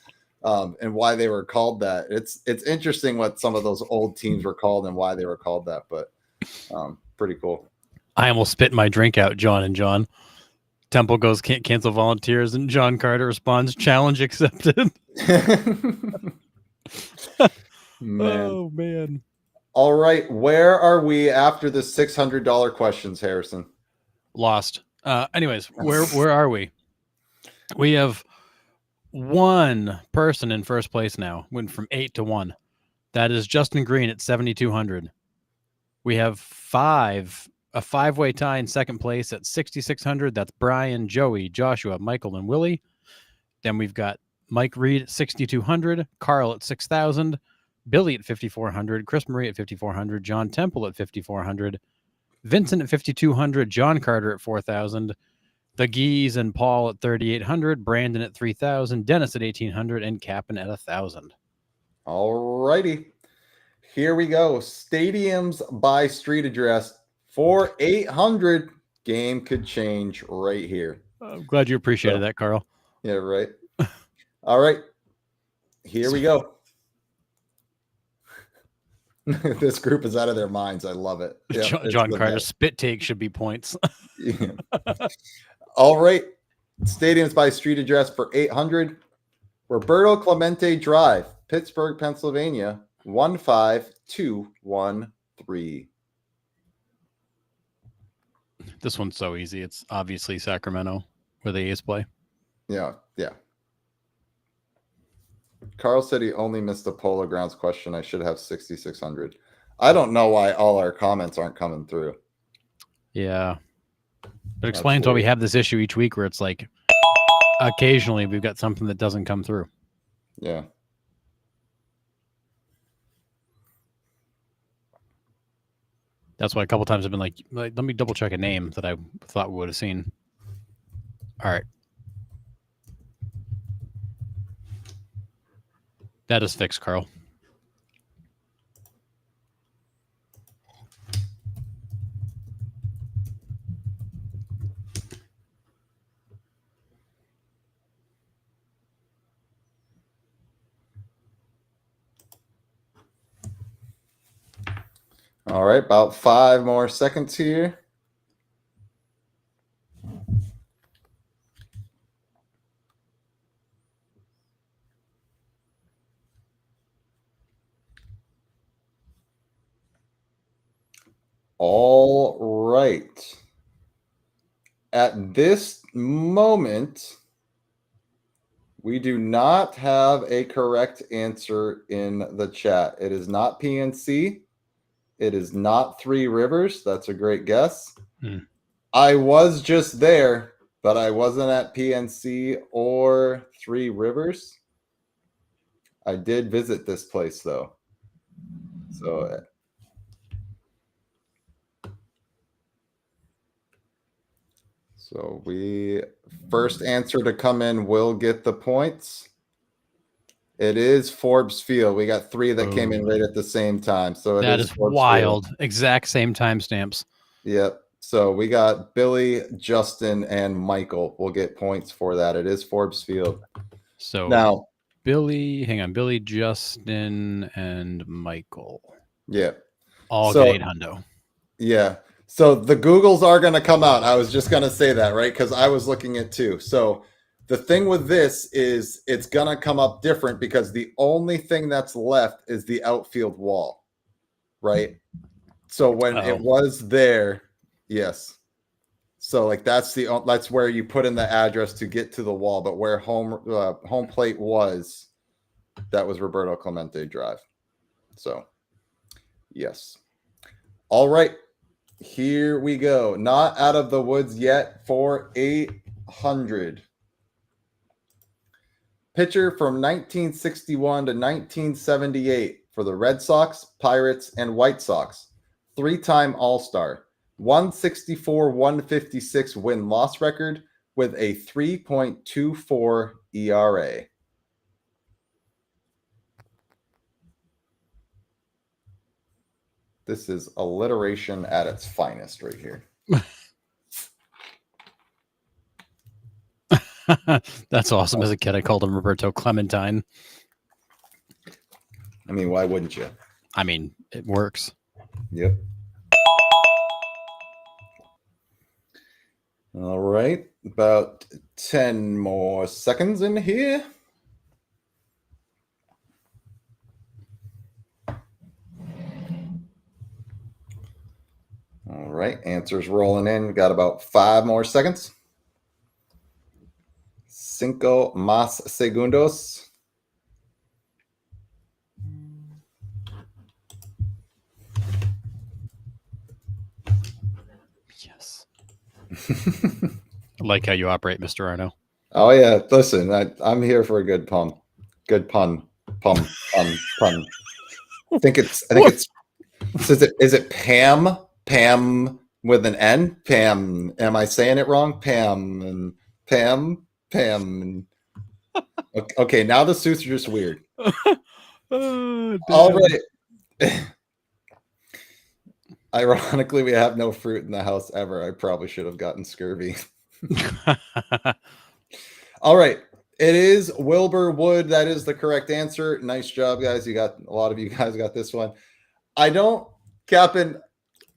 and why they were called that. It's interesting what some of those old teams were called and why they were called that, but pretty cool. I almost spit my drink out, John and John. Temple goes, can't cancel volunteers, and John Carter responds, challenge accepted. Man. Oh, man. All right, where are we after the $600 questions, Harrison? Lost. Anyways, where are we? We have one person in first place now, went from 8 to 1. That is Justin Green at 7,200. We have a five-way tie in second place at 6,600. That's Brian, Joey, Joshua, Michael, and Willie. Then we've got Mike Reed at 6,200, Carl at 6,000, Billy at 5,400, Chris Marie at 5,400, John Temple at 5,400, Vincent at 5,200, John Carter at 4,000, the Geese and Paul at 3,800, Brandon at 3,000, Dennis at 1,800, and Cap'n at 1,000. All righty. Here we go. Stadiums by street address for 800. Game could change right here. I'm glad you appreciated that, Carl. Yeah, right. All right. Here we go. This group is out of their minds. I love it. Yeah, John Carter's spit take should be points. Yeah. All right. Stadiums by street address for 800. Roberto Clemente Drive, Pittsburgh, Pennsylvania, 15213. This one's so easy. It's obviously Sacramento, where the A's play. Yeah. Carl said he only missed the Polo Grounds question. I should have 6,600. I don't know why all our comments aren't coming through. Yeah. It explains why we have this issue each week where it's like occasionally we've got something that doesn't come through. Yeah. That's why a couple times I've been like, let me double check a name that I thought we would have seen. All right. That is fixed, Carl. All right, about 5 more seconds here. All right. At this moment, we do not have a correct answer in the chat. It is not PNC. It is not Three Rivers. That's a great guess. I was just there, but I wasn't at PNC or Three Rivers. I did visit this place, though. So we first answer to come in will get the points. It is Forbes Field. We got 3 that came in right at the same time. So that is Forbes wild. Field. Exact same timestamps. Yep. So we got Billy, Justin, and Michael will get points for that. It is Forbes Field. So now Billy, Justin, and Michael. Yeah. All get 800. Yeah. So the Googles are going to come out. I was just going to say that, right? Because I was looking at 2. So the thing with this is it's going to come up different because the only thing that's left is the outfield wall, right? So when it was there, yes. So like that's where you put in the address to get to the wall, but where home plate was, that was Roberto Clemente Drive. So, yes. All right. Here we go. Not out of the woods yet for 800. Pitcher from 1961 to 1978 for the Red Sox, Pirates, and White Sox. 3-time All-Star. 164, 156 win-loss record with a 3.24 ERA. This is alliteration at its finest right here. That's awesome. As a kid, I called him Roberto Clementine. I mean, why wouldn't you? I mean, it works. Yep. All right. About 10 more seconds in here. All right. Answers rolling in. We got about 5 more seconds. 5 más segundos. Yes. I like how you operate, Mr. Arno. Oh yeah, listen, I'm here for a good pun. Good pun. Pun. I think it's so is it Pam? Pam with an N? Pam. Am I saying it wrong? Pam and Pam. Okay, now the suits are just weird. All right. Ironically, we have no fruit in the house ever. I probably should have gotten scurvy. All right. It is Wilbur Wood. That is the correct answer. Nice job, guys. A lot of you guys got this one. Captain,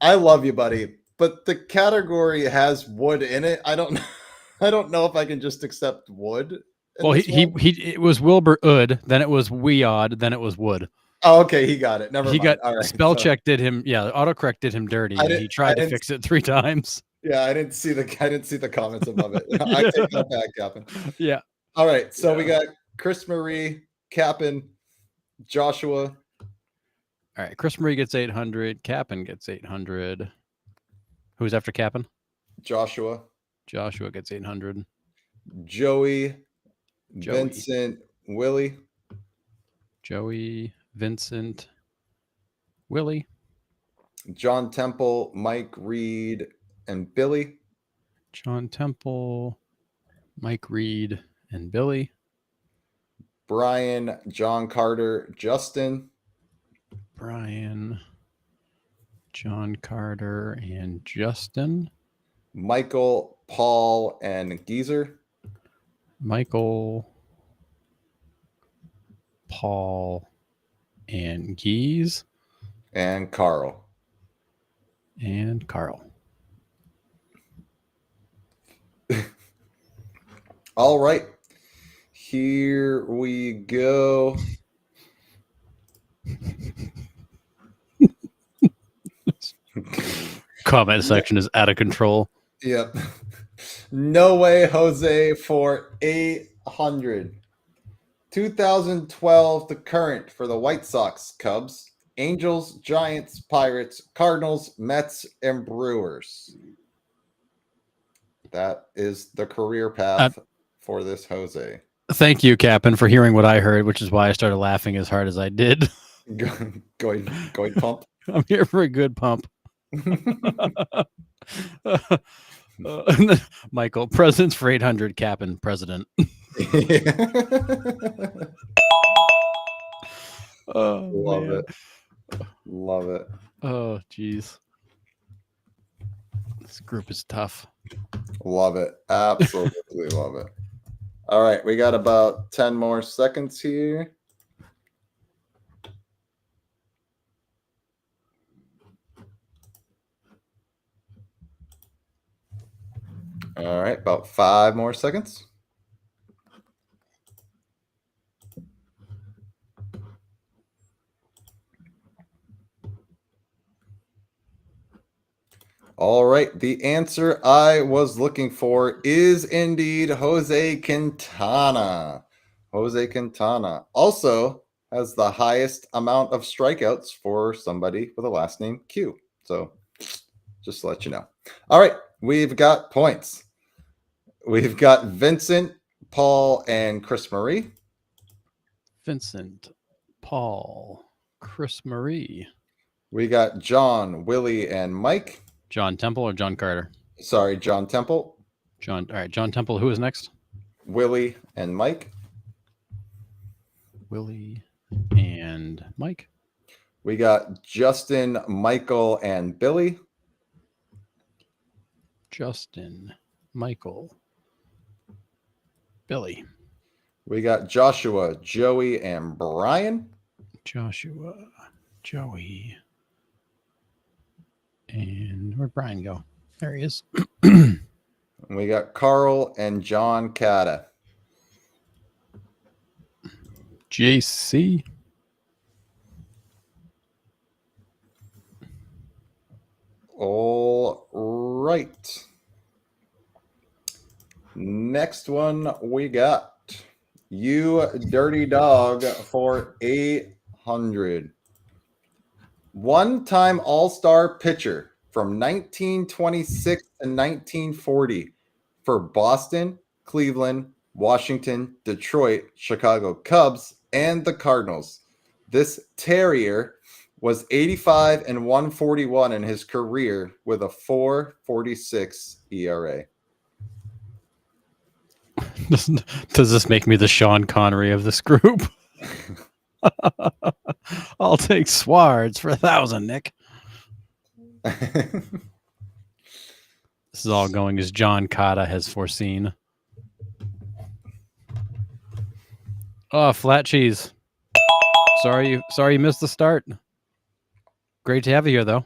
I love you, buddy, but the category has wood in it. I don't know if I can just accept wood. Well, it was Wilbur Wood, then it was Weod, then it was Wood. Oh, okay, he got it. Never mind. All right, spell check did him. Yeah, autocorrect did him dirty. And he tried to fix it 3 times. Yeah, I didn't see the comments above it. I take that back, Captain. Yeah. All right, so we got Chris Marie, Captain, Joshua. All right, Chris Marie gets 800. Cap'n gets 800. Who's after Cap'n? Joshua. Joshua gets 800. Joey. Vincent, Willie. Joey, Vincent, Willie. John Temple, Mike Reed, and Billy. John Temple, Mike Reed, and Billy. Brian, John Carter, Justin. Brian, John Carter, and Justin. Michael, Paul, and Geezer. Michael, Paul, and Geese. And Carl. All right. Here we go. Comment section is out of control. Yep. No way, Jose, for 800. 2012 to current for the White Sox, Cubs, Angels, Giants, Pirates, Cardinals, Mets, and Brewers. That is the career path for this Jose. Thank you, Captain, for hearing what I heard, which is why I started laughing as hard as I did. Going pump. I'm here for a good pump. Michael, presidents for 800, Captain, president. Oh, Love it. Oh, geez. This group is tough. Love it. Absolutely love it. All right, we got about 10 more seconds here. All right, about 5 more seconds. All right, the answer I was looking for is indeed Jose Quintana. Jose Quintana also has the highest amount of strikeouts for somebody with a last name Q. So just to let you know. All right, we've got points. We've got Vincent, Paul, and Chris Marie. Vincent, Paul, Chris Marie. We got John, Willie, and Mike. John Temple or John Carter? Sorry, John Temple, John. All right, John Temple. Who is next? Willie, and Mike. Willie and Mike. We got Justin, Michael, and Billy. Justin, Michael, Billy, We got Joshua, Joey, and Brian. Joshua, Joey, and where'd Brian go? There he is. And we got Carl and John Cata. JC. All right. Next one we got you dirty dog for 800. One-time all-star pitcher from 1926 to 1940 for Boston, Cleveland, Washington, Detroit, Chicago Cubs, and the Cardinals. This Terrier was 85 and 141 in his career with a 4.46 ERA. Does this make me the Sean Connery of this group? I'll take Swards for 1,000, Nick. This is all going as John Cotta has foreseen. Oh, flat cheese. Sorry you missed the start. Great to have you here, though.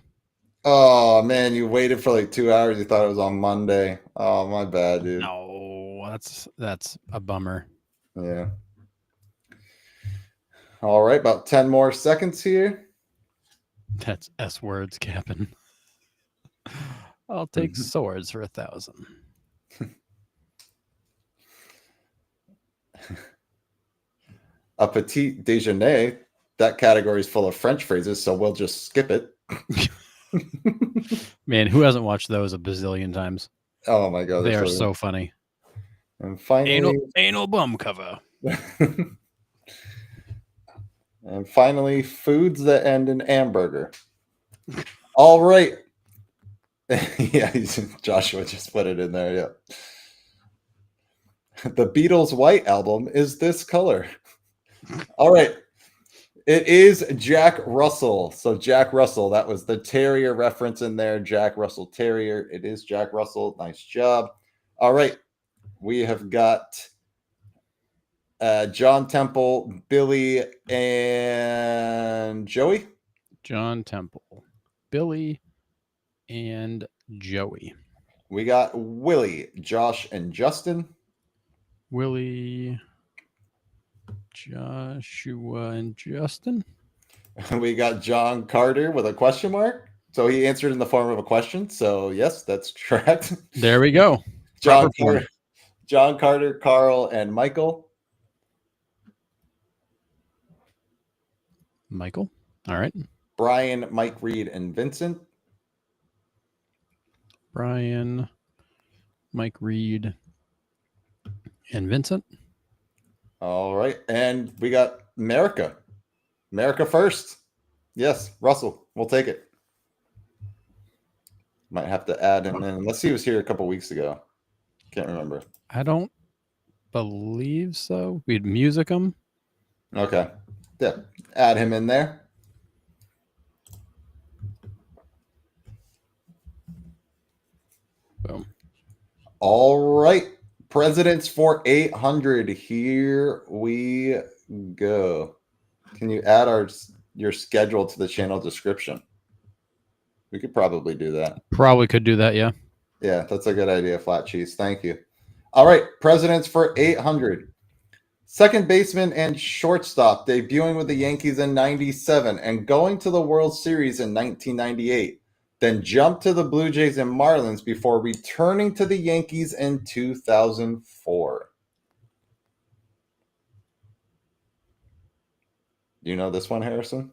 Oh man, you waited for like 2 hours. You thought it was on Monday. Oh, my bad, dude. No, that's a bummer. Yeah. All right, about 10 more seconds here. That's S words, Captain. I'll take swords for 1,000. A petit déjeuner. That category is full of French phrases, so we'll just skip it. Man, who hasn't watched those a bazillion times? Oh my god, They are so funny. And finally, anal bum cover. and finally, foods that end in hamburger. All right. Yeah, Joshua just put it in there. Yeah. The Beatles' White Album is this color. All right. It is Jack Russell. So Jack Russell, that was the Terrier reference in there. Jack Russell Terrier. It is Jack Russell. Nice job. All right. We have got John Temple, Billy, and Joey. John Temple, Billy, and Joey. We got Willie, Josh, and Justin. Willie, Joshua, and Justin. We got John Carter with a question mark. So he answered in the form of a question. So yes, that's correct. There we go. John Carter, Carl, and Michael. Michael. All right. Brian, Mike Reed, and Vincent. Brian, Mike Reed, and Vincent. All right. And we got America. America first. Yes, Russell. We'll take it. Might have to add him in. Unless he was here a couple weeks ago. Can't remember. I don't believe so. We'd music him. Okay. Yeah. Add him in there. Boom. All right. Presidents for 800. Here we go. Can you add your schedule to the channel description? We could probably do that. Probably could do that, yeah. Yeah, that's a good idea, Flat Cheese. Thank you. All right. Presidents for 800. Second baseman and shortstop, debuting with the Yankees in 97 and going to the World Series in 1998. Then jumped to the Blue Jays and Marlins before returning to the Yankees in 2004. Do you know this one, Harrison?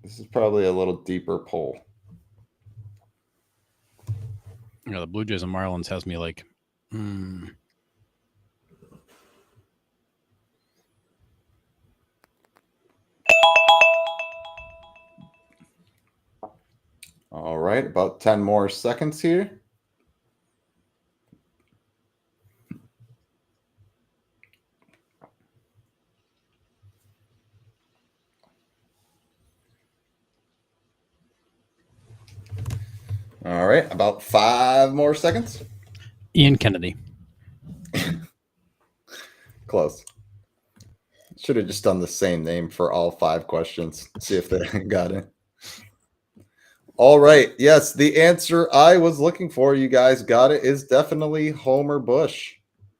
This is probably a little deeper poll. You know, the Blue Jays and Marlins has me like, All right, about 10 more seconds here. All right, about 5 more seconds. Ian Kennedy. Close. Should have just done the same name for all 5 questions. See if they got it. All right. Yes, the answer I was looking for, you guys got it, is definitely Homer Bush.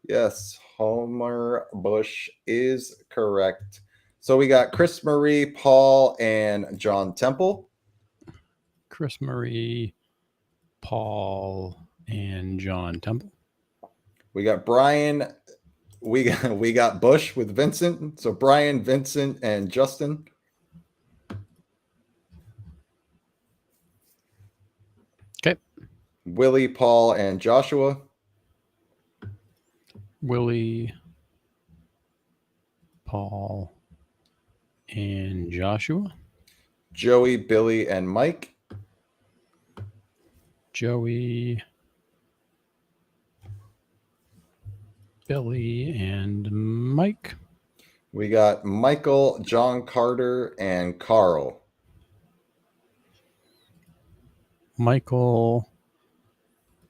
Yes, Homer Bush is correct. So we got Chris Marie, Paul, and John Temple. Chris Marie, Paul, and John Temple. We got Brian. We got Bush with Vincent. So Brian, Vincent, and Justin. Okay. Willie, Paul, and Joshua. Willie, Paul, and Joshua. Joey, Billy, and Mike. Joey, Billy, and Mike. We got Michael, John Carter, and Carl. Michael,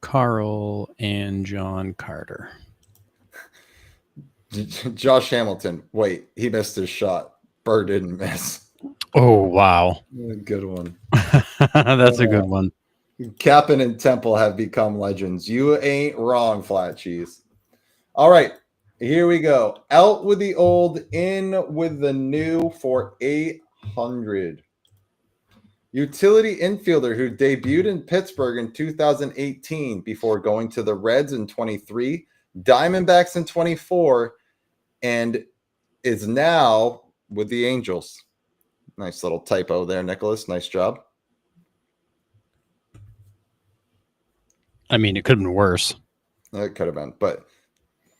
Carl, and John Carter. Josh Hamilton. Wait, he missed his shot. Burr didn't miss. Oh, wow. Good one. That's a good one. Cap'n and Temple have become legends. You ain't wrong, Flat Cheese. All right, here we go. Out with the old, in with the new for 800. Utility infielder who debuted in Pittsburgh in 2018 before going to the Reds in 23, Diamondbacks in 24, and is now with the Angels. Nice little typo there, Nicholas. Nice job. I mean, it could have been worse. It could have been, but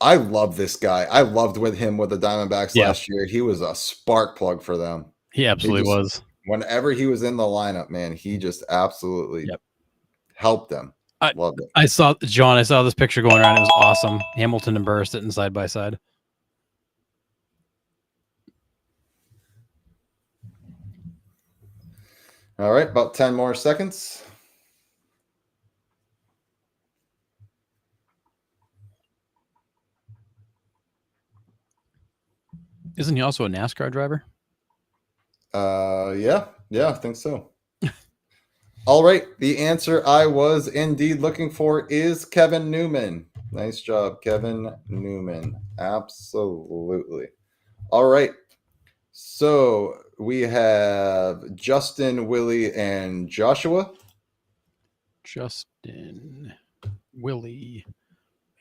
I love this guy. I loved with him with the Diamondbacks last year. He was a spark plug for them. He absolutely was. Whenever he was in the lineup, man, he just absolutely helped them. Loved it. I saw this picture going around. It was awesome. Hamilton and Burr sitting side by side. All right, about 10 more seconds. Isn't he also a NASCAR driver? Yeah, I think so. All right, the answer I was indeed looking for is Kevin Newman. Nice job, Kevin Newman. Absolutely. All right. So we have Justin, Willie, and Joshua. Justin, Willie,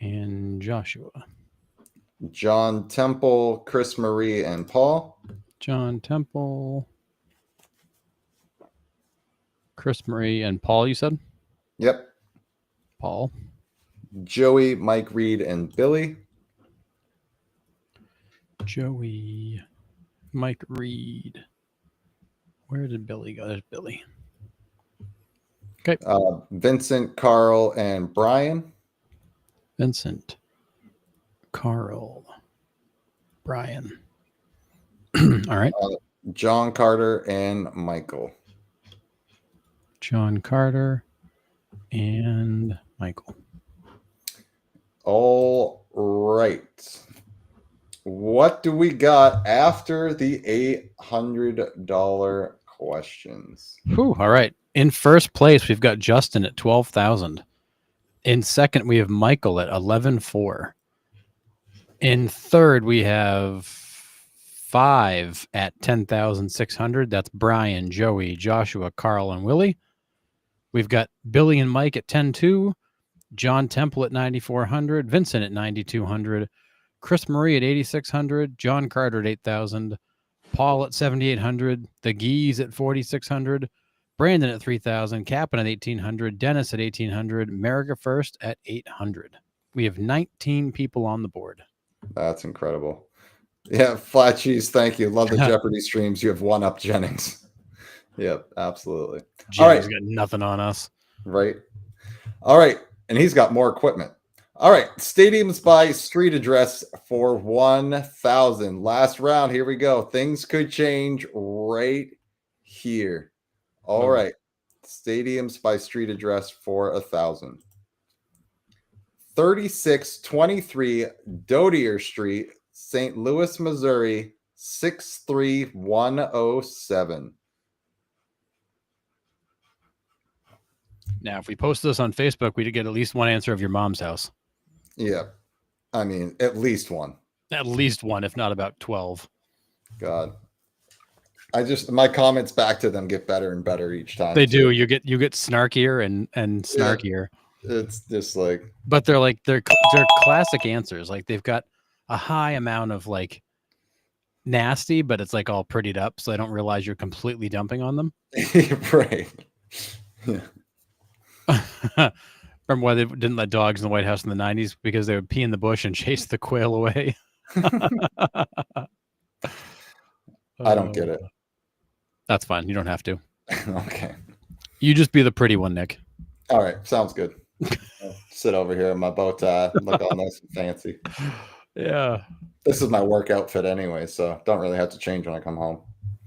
and Joshua. John Temple, Chris Marie, and Paul. John Temple, Chris Marie, and Paul, you said? Yep. Paul. Joey, Mike Reed, and Billy. Joey, Mike Reed. Where did Billy go? There's Billy. Okay. Vincent, Carl, and Brian. Vincent, Carl, Brian. All right. John Carter and Michael. John Carter and Michael. All right. What do we got after the $800 questions? Whew, all right. In first place, we've got Justin at 12,000. In second, we have Michael at 11,400. In third, we have 5 at 10,600. That's Brian, Joey, Joshua, Carl, and Willie. We've got Billy and Mike at 10,200. John Temple at 9,400. Vincent at 9,200. Chris Marie at 8,600. John Carter at 8,000. Paul at 7,800. The Gees at 4,600. Brandon at 3,000. Captain at 1,800. Dennis at 1,800. America First at 800. We have 19 people on the board. That's incredible. Yeah, Flat Cheese, thank you. Love the Jeopardy streams. You have one up Jennings. Yep, absolutely. Jimmy's got nothing on us. Right. All right. And he's got more equipment. All right. Stadiums by street address for 1,000. Last round. Here we go. Things could change right here. All right. Stadiums by street address for 1,000. 3623 Dodier Street, St. Louis, Missouri, 63107. Now, if we post this on Facebook, we'd get at least one answer of your mom's house. Yeah. I mean, at least one. At least one, if not about 12. God. My comments back to them get better and better each time. They do. You get snarkier and snarkier. Yeah, it's just like, but they're classic answers. Like they've got a high amount of like nasty, but it's like all prettied up, so I don't realize you're completely dumping on them. right. Yeah. Remember why they didn't let dogs in the White House in the 90s? Because they would pee in the bush and chase the quail away. I don't get it. That's fine. You don't have to. Okay. You just be the pretty one, Nick. All right. Sounds good. I'll sit over here in my bow tie, look all nice and fancy. Yeah. This is my work outfit anyway, so don't really have to change when I come home.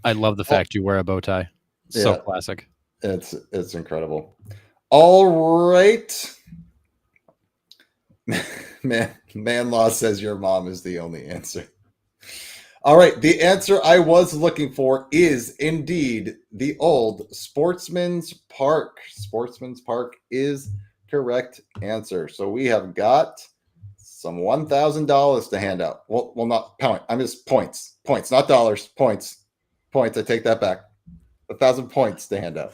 I love the fact you wear a bow tie. So classic. It's incredible. All right. Man Law says your mom is the only answer. All right. The answer I was looking for is indeed the old Sportsman's Park. Sportsman's Park is correct answer. So we have got some $1,000 to hand out. Well, not point. I'm just points, not dollars, points. I take that back. 1,000 points to hand out.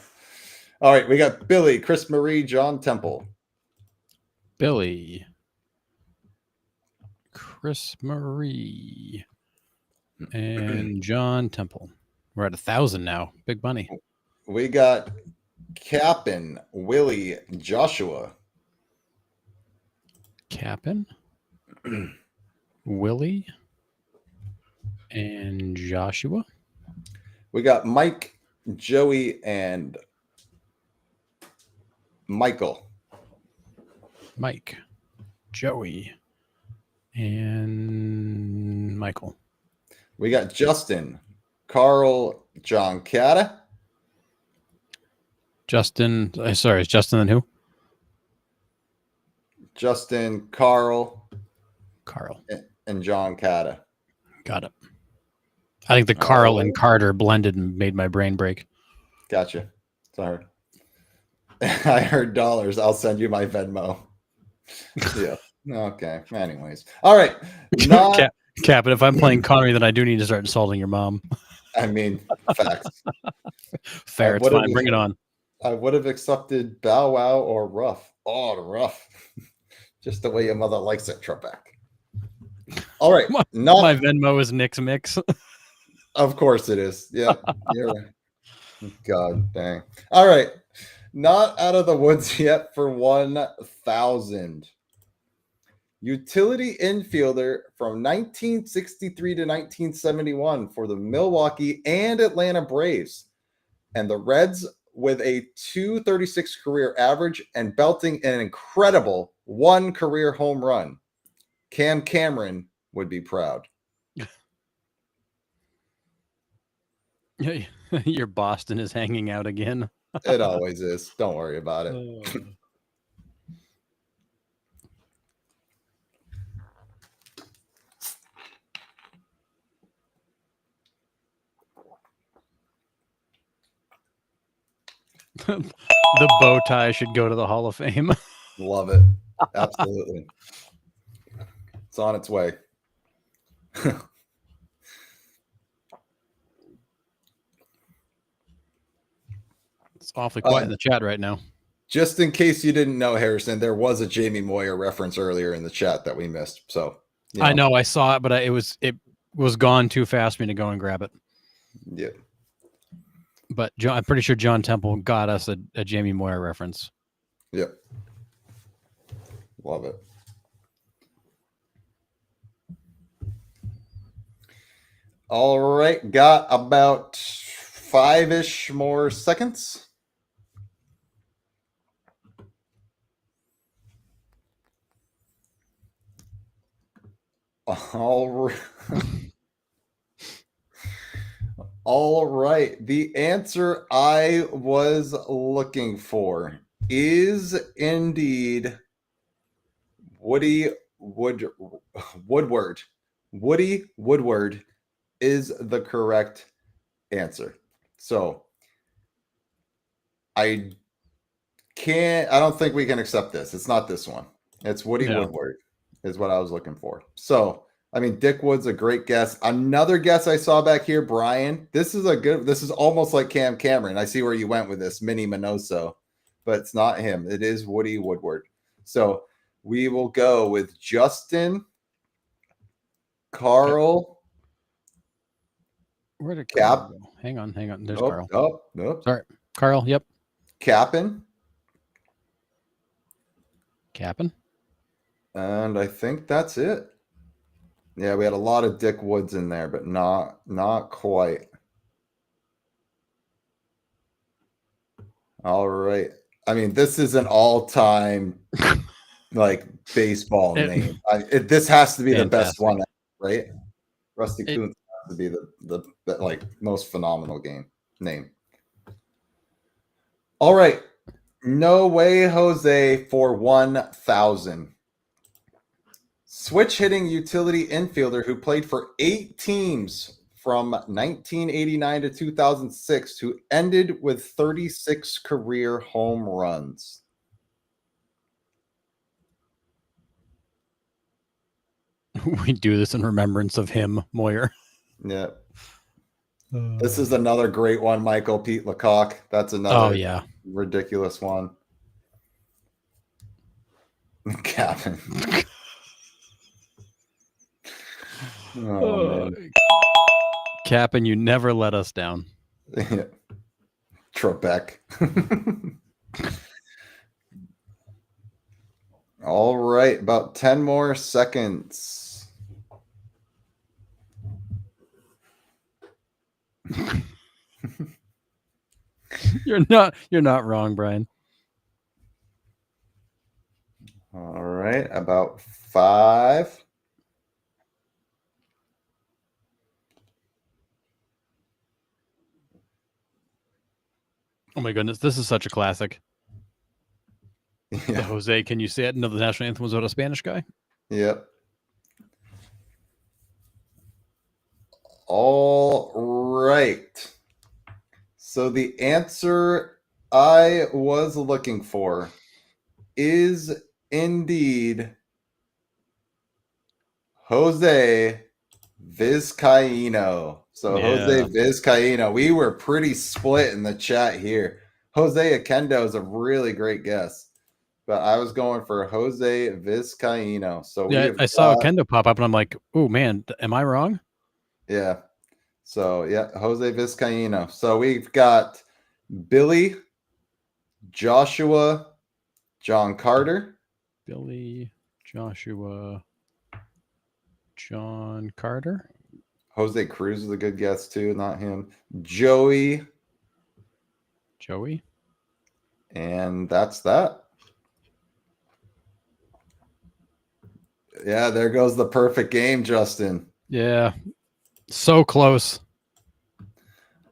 All right, we got Billy, Chris Marie, John Temple. Billy, Chris Marie, and John Temple. We're at 1,000 now. Big money. We got Cap'n, Willie, Joshua. Cap'n, Willie, and Joshua. We got Mike, Joey, and Michael. Mike, Joey, and Michael. We got Justin, Carl, John Cata. Justin, sorry, is Justin and who? Justin, Carl, and John Cata. Got it. I think the Carl and Carter blended and made my brain break. Gotcha. Sorry. I heard dollars. I'll send you my Venmo. Yeah. Okay. Anyways. All right. Cap, but if I'm playing Connery, then I do need to start insulting your mom. I mean, facts. Fair. It's fine. Bring it on. I would have accepted Bow Wow or Rough. Oh, the Rough. Just the way your mother likes it, Trebek. All right. My Venmo is Nick's Mix. Of course it is. Yeah. You're right. God dang. All right. Not out of the woods yet for 1,000. Utility infielder from 1963 to 1971 for the Milwaukee and Atlanta Braves. And the Reds with a .236 career average and belting an incredible 1 career home run. Cam Cameron would be proud. Your Boston is hanging out again. It always is. Don't worry about it. The bow tie should go to the Hall of Fame. Love it. Absolutely. It's on its way. It's awfully quiet in the chat right now. Just in case you didn't know, Harrison, there was a Jamie Moyer reference earlier in the chat that we missed. So I know I saw it, but it was gone too fast for me to go and grab it. Yeah. But I'm pretty sure John Temple got us a Jamie Moyer reference. Yep. Love it. All right. Got about 5-ish more seconds. All right. All right. The answer I was looking for is indeed Woodward. Woody Woodward is the correct answer. So I don't think we can accept this. It's not this one. It's Woody Woodward is what I was looking for. So, I mean, Dick Wood's a great guess. Another guess I saw back here, Brian. This is almost like Cam Cameron. I see where you went with this, Minnie Minoso, but it's not him. It is Woody Woodward. So we will go with Justin, Carl. Where did Carl go? Hang on. There's Carl. Nope. Sorry. Carl, yep. Cap'n. And I think that's it. Yeah, we had a lot of Dick Woods in there, but not quite. All right. I mean, this is an all-time like baseball name. This has to be the best one, right? Rusty Kuntz has to be the like most phenomenal name. All right. No Way Jose for 1,000. Switch hitting utility infielder who played for 8 teams from 1989 to 2006, who ended with 36 career home runs. We do this in remembrance of him, Moyer. Yeah. This is another great one, Michael. Pete Lecoq. That's another ridiculous one. Cap'n. Man. Cap'n, you never let us down. Trebek. All right, about 10 more seconds. You're not wrong, Brian. All right, about 5. Oh my goodness, this is such a classic. Yeah. The Jose, can you say it? No, the national anthem was about a Spanish guy. Yep. All right. So the answer I was looking for is indeed Jose Vizcaíno. So Jose Vizcaíno. We were pretty split in the chat here. Jose Akendo is a really great guess, but I was going for Jose Vizcaíno. So I saw Akendo pop up, and I'm like, "Oh man, am I wrong?" Yeah. So Jose Vizcaíno. So we've got Billy, Joshua, John Carter. Billy, Joshua, John Carter. Jose Cruz is a good guess too, not him. Joey. And that's that. Yeah, there goes the perfect game, Justin. Yeah. So close.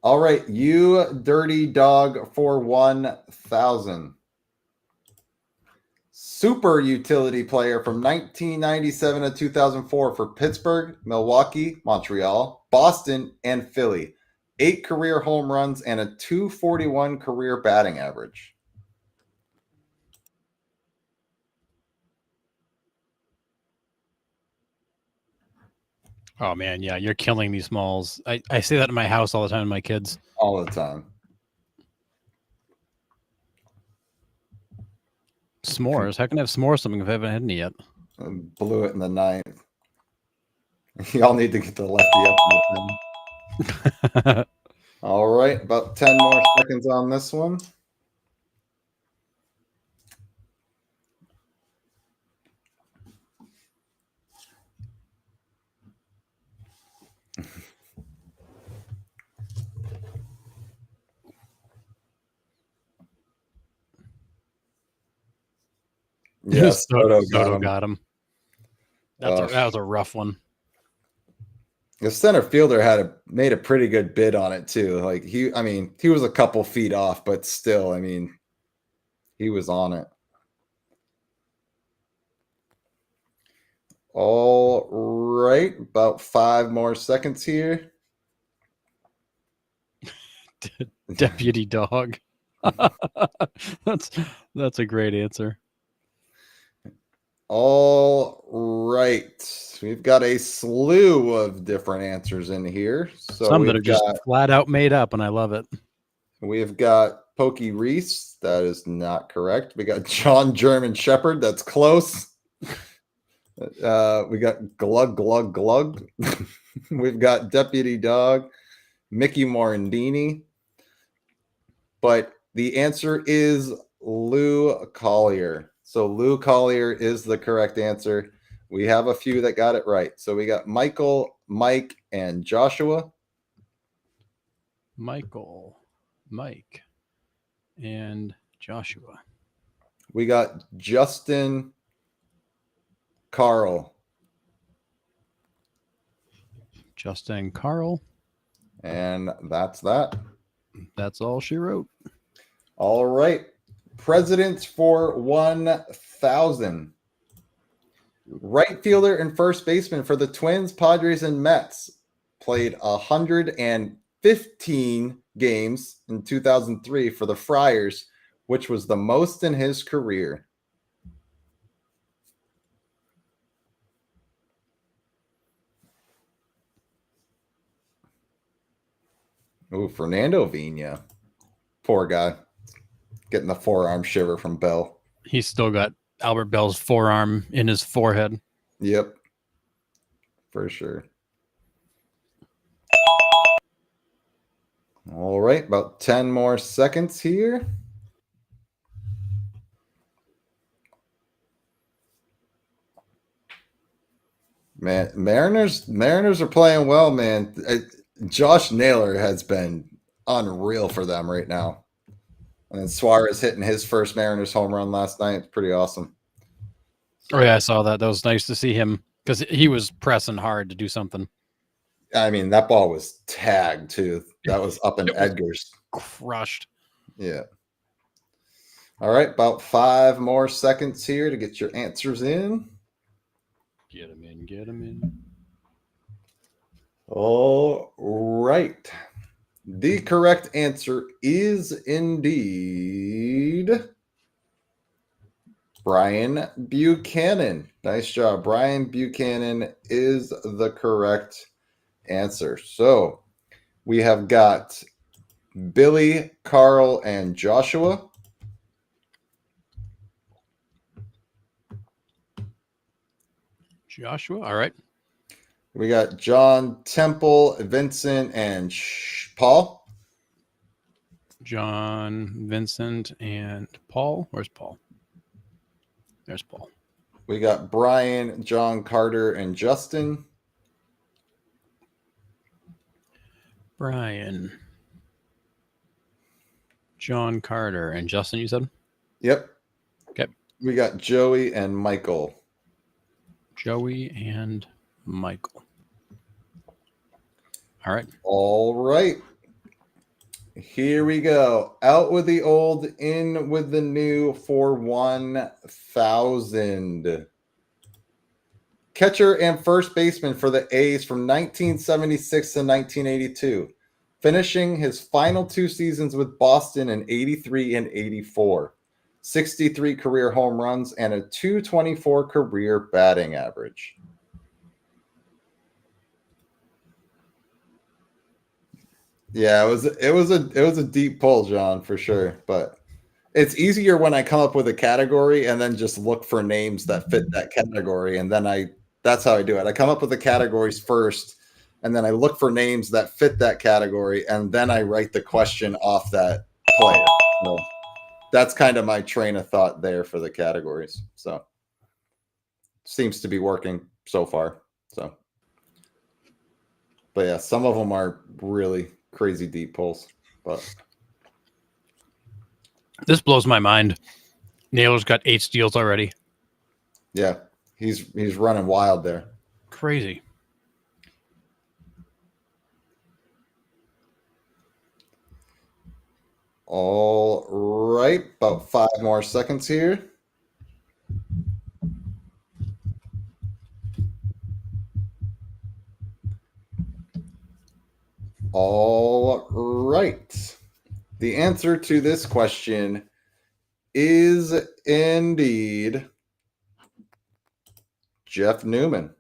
All right, you dirty dog for 1,000. Super utility player from 1997 to 2004 for Pittsburgh, Milwaukee, Montreal, Boston, and Philly. 8 career home runs and a .241 career batting average. Oh man, yeah, you're killing these smalls. I say that in my house all the time to my kids. All the time. S'mores. How can I have s'mores something if I haven't had any yet? Blew it in the 9th. Y'all need to get the lefty up. All right, about 10 more seconds on this one. Yes, Soto got Soto him. got him. That was a rough one. The center fielder made a pretty good bid on it too. Like he was a couple feet off, but still, I mean, he was on it. All right, about 5 more seconds here. Deputy dog. That's a great answer. All right. We've got a slew of different answers in here. So some that are just flat out made up, and I love it. We've got Pokey Reese. That is not correct. We got John German Shepherd. That's close. We got Glug Glug Glug. We've got Deputy Dog, Mickey Morandini. But the answer is Lou Collier. So Lou Collier is the correct answer. We have a few that got it right. So we got Michael, Mike, and Joshua. Michael, Mike, and Joshua. We got Justin, Carl. Justin, Carl. And that's that. That's all she wrote. All right. Presidents for 1,000. Right fielder and first baseman for the Twins, Padres, and Mets. Played 115 games in 2003 for the Friars, which was the most in his career. Ooh, Fernando Vina. Poor guy. Getting the forearm shiver from Bell. He's still got Albert Bell's forearm in his forehead. Yep. For sure. All right, about 10 more seconds here. Man, Mariners are playing well, man. Josh Naylor has been unreal for them right now. And then Suarez hitting his first Mariners home run last night. It's pretty awesome. Oh, yeah, I saw that. That was nice to see him because he was pressing hard to do something. I mean, that ball was tagged, too. That was up in Edgar's. Crushed. Yeah. All right, about 5 more seconds here to get your answers in. Get them in, get them in. All right. The correct answer is indeed Brian Buchanan. Nice job. Brian Buchanan is the correct answer. So we have got Billy, Carl, and Joshua. Joshua, all right. We got John, Temple, Vincent, and Paul. John, Vincent, and Paul. Where's Paul? There's Paul. We got Brian, John, Carter, and Justin. Brian, John, Carter, and Justin, you said? Yep. Okay. We got Joey and Michael. Joey and Michael. All right. All right. Here we go. Out with the old, in with the new for 1,000. Catcher and first baseman for the A's from 1976 to 1982. Finishing his final 2 seasons with Boston in 83 and 84. 63 career home runs and a .224 career batting average. Yeah, it was a deep pull, John, for sure. But it's easier when I come up with a category and then just look for names that fit that category, and then that's how I do it. I come up with the categories first, and then I look for names that fit that category, and then I write the question off that player. So that's kind of my train of thought there for the categories. So seems to be working so far. So, but yeah, some of them are really crazy deep pulls, but this blows my mind. Naylor's got 8 steals already. Yeah, he's running wild there. Crazy. All right, about 5 more seconds here. All right. The answer to this question is indeed Jeff Newman.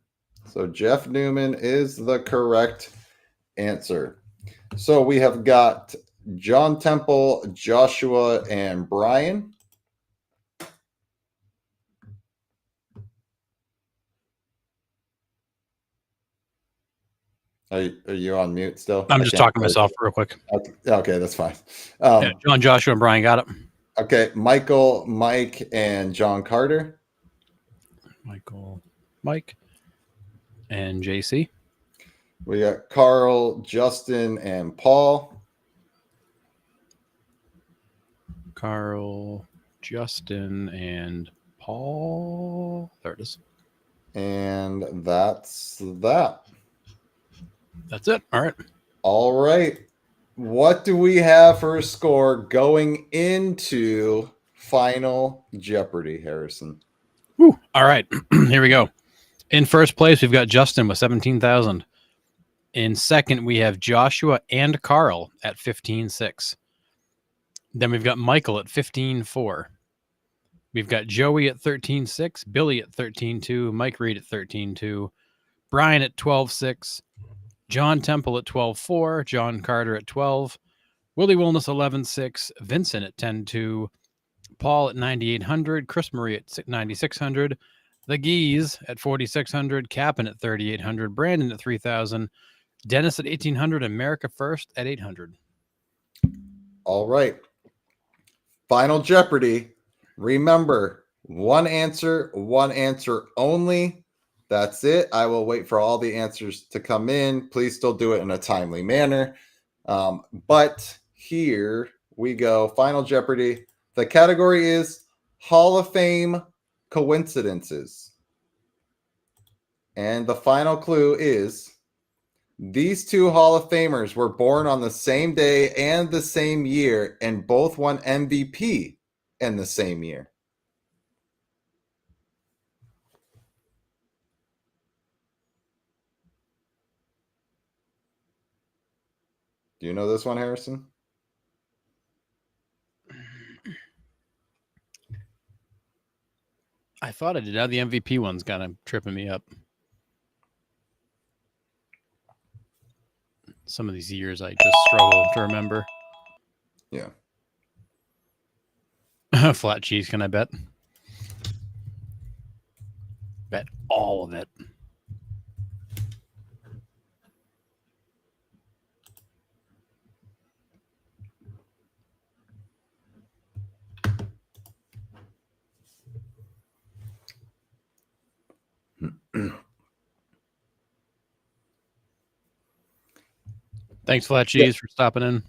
So Jeff Newman is the correct answer. So we have got John Temple, Joshua, and Brian. Are you on mute still? I'm just talking to myself real quick. Okay, that's fine. Yeah, John, Joshua, and Brian got it. Okay, Michael, Mike, and John Carter. Michael, Mike, and JC. We got Carl, Justin, and Paul. Carl, Justin, and Paul. There it is. And that's that. That's it. All right. All right. What do we have for a score going into Final Jeopardy, Harrison? Woo. All right. Here we go. In first place, we've got Justin with 17,000. In second, we have Joshua and Carl at 15,600. Then we've got Michael at 15,400. We've got Joey at 13,600, Billy at 13,200, Mike Reed at 13,200, Brian at 12,600, John Temple at 12,400, John Carter at 12,000, Willie Wilness 11,600, Vincent at 10,200, Paul at 9,800, Chris Marie at 9,600, The Geese at 4,600, Captain at 3,800, Brandon at 3,000, Dennis at 1,800, America First at 800. All right. Final Jeopardy. Remember, one answer only. That's it. I will wait for all the answers to come in. Please still do it in a timely manner. But here we go. Final Jeopardy. The category is Hall of Fame coincidences. And the final clue is these two Hall of Famers were born on the same day and the same year, and both won MVP in the same year. Do you know this one, Harrison? I thought I did. Now the MVP one's kind of tripping me up. Some of these years I just struggle to remember. Yeah. Flat cheese, can I bet? Bet all of it. Thanks, Flat Cheese, for stopping in.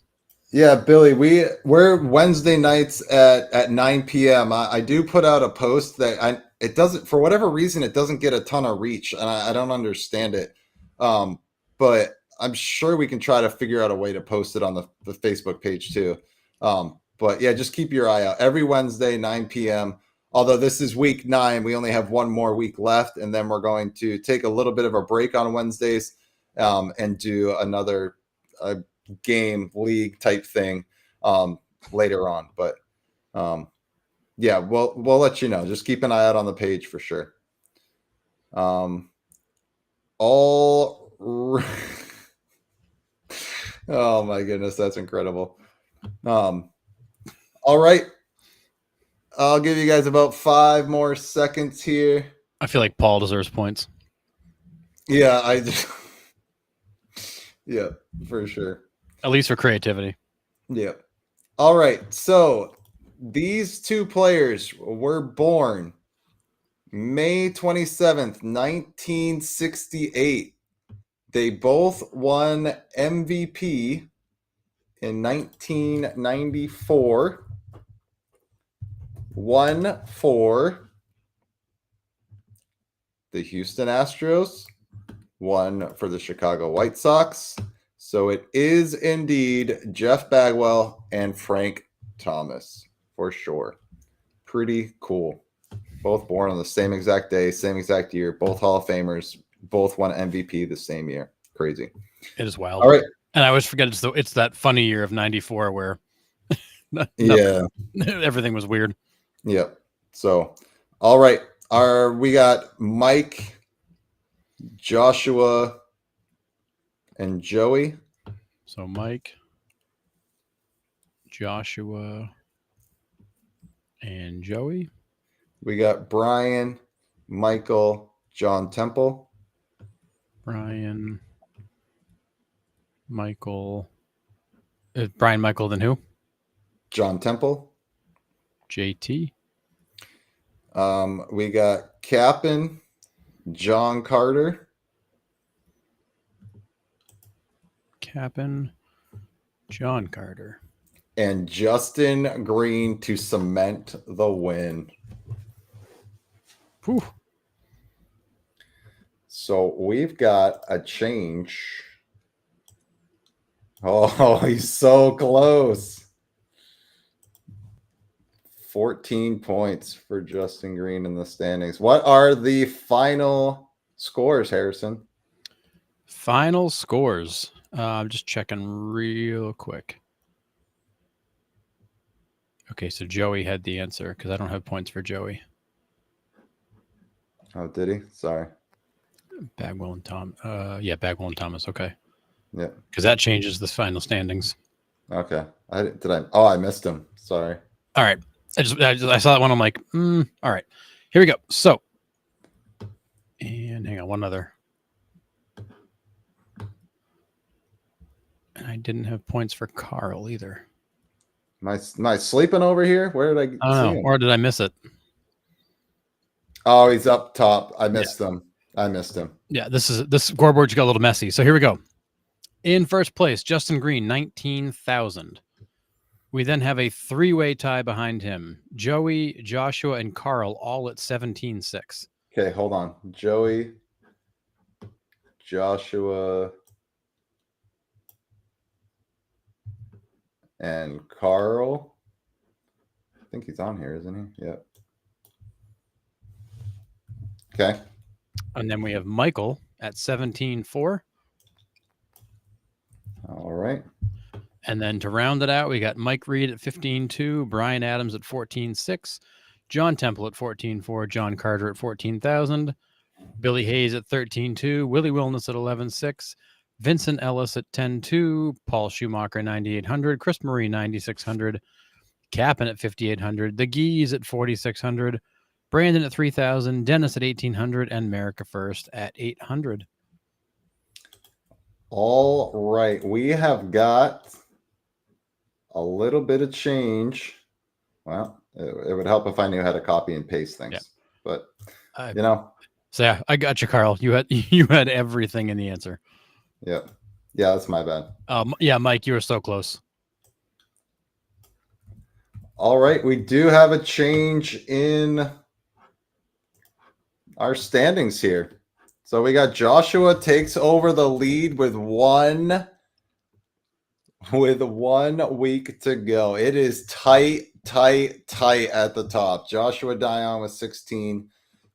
Yeah, Billy, we're Wednesday nights at 9 p.m. I do put out a post that it doesn't, for whatever reason, it doesn't get a ton of reach, and I don't understand it. But I'm sure we can try to figure out a way to post it on the Facebook page too. But yeah, just keep your eye out every Wednesday, 9 p.m. Although this is week 9, we only have one more week left, and then we're going to take a little bit of a break on Wednesdays and do another game league type thing later on. But yeah, we'll let you know. Just keep an eye out on the page for sure. All right. Oh my goodness, that's incredible. All right. I'll give you guys about 5 more seconds here. I feel like Paul deserves points. Yeah, yeah, for sure. At least for creativity. Yeah. All right. So these two players were born May 27th, 1968. They both won MVP in 1994. One for the Houston Astros, 1 for the Chicago White Sox. So it is indeed Jeff Bagwell and Frank Thomas for sure. Pretty cool. Both born on the same exact day, same exact year, both Hall of Famers, both won MVP the same year. Crazy. It is wild. All right. And I always forget it's that funny year of 94 where everything was weird. Yep. So, all right. We got Mike, Joshua, and Joey. So Mike, Joshua, and Joey. We got Brian, Michael, John Temple. Brian, Michael. Brian, Michael, then who? John Temple. JT. We got Cap'n, John Carter. Cap'n, John Carter. And Justin Green to cement the win. Whew. So we've got a change. Oh, he's so close. 14 points for Justin Green in the standings. What are the final scores, Harrison? Final scores. I'm just checking real quick. Okay, so Joey had the answer because I don't have points for Joey. Oh, did he? Sorry. Bagwell and Tom. Yeah, Bagwell and Thomas. Okay. Yeah. Because that changes the final standings. Okay. I missed him. Sorry. All right. I saw that one. I'm like, all right. Here we go. So, and hang on, one other. And I didn't have points for Carl either. Am I sleeping over here? Where did I don't know. Or did I miss it? Oh, he's up top. I missed him. Yeah, this scoreboard got a little messy. So here we go. In first place, Justin Green, 19,000. We then have a 3-way tie behind him. Joey, Joshua, and Carl all at 17,600. Okay, hold on. Joey, Joshua, and Carl. I think he's on here, isn't he? Yep. Okay. And then we have Michael at 17,400. All right. And then to round it out, we got Mike Reed at 15,200, Brian Adams at 14,600, John Temple at 14,400, John Carter at 14,000, Billy Hayes at 13,200, Willie Wilness at 11,600, Vincent Ellis at 10,200, Paul Schumacher 9,800, Chris Murray 9,600, Cap'n at 5,800, The Gees at 4,600, Brandon at 3,000, Dennis at 1,800, and America First at 800. All right. We have got a little bit of change. Well, it would help if I knew how to copy and paste things. Yeah. But So yeah, I got you, Carl. You had everything in the answer. Yeah. Yeah, that's my bad. Yeah, Mike, you were so close. All right. We do have a change in our standings here. So we got Joshua takes over the lead with one week to go. It is tight at the top. Joshua Dion with 16,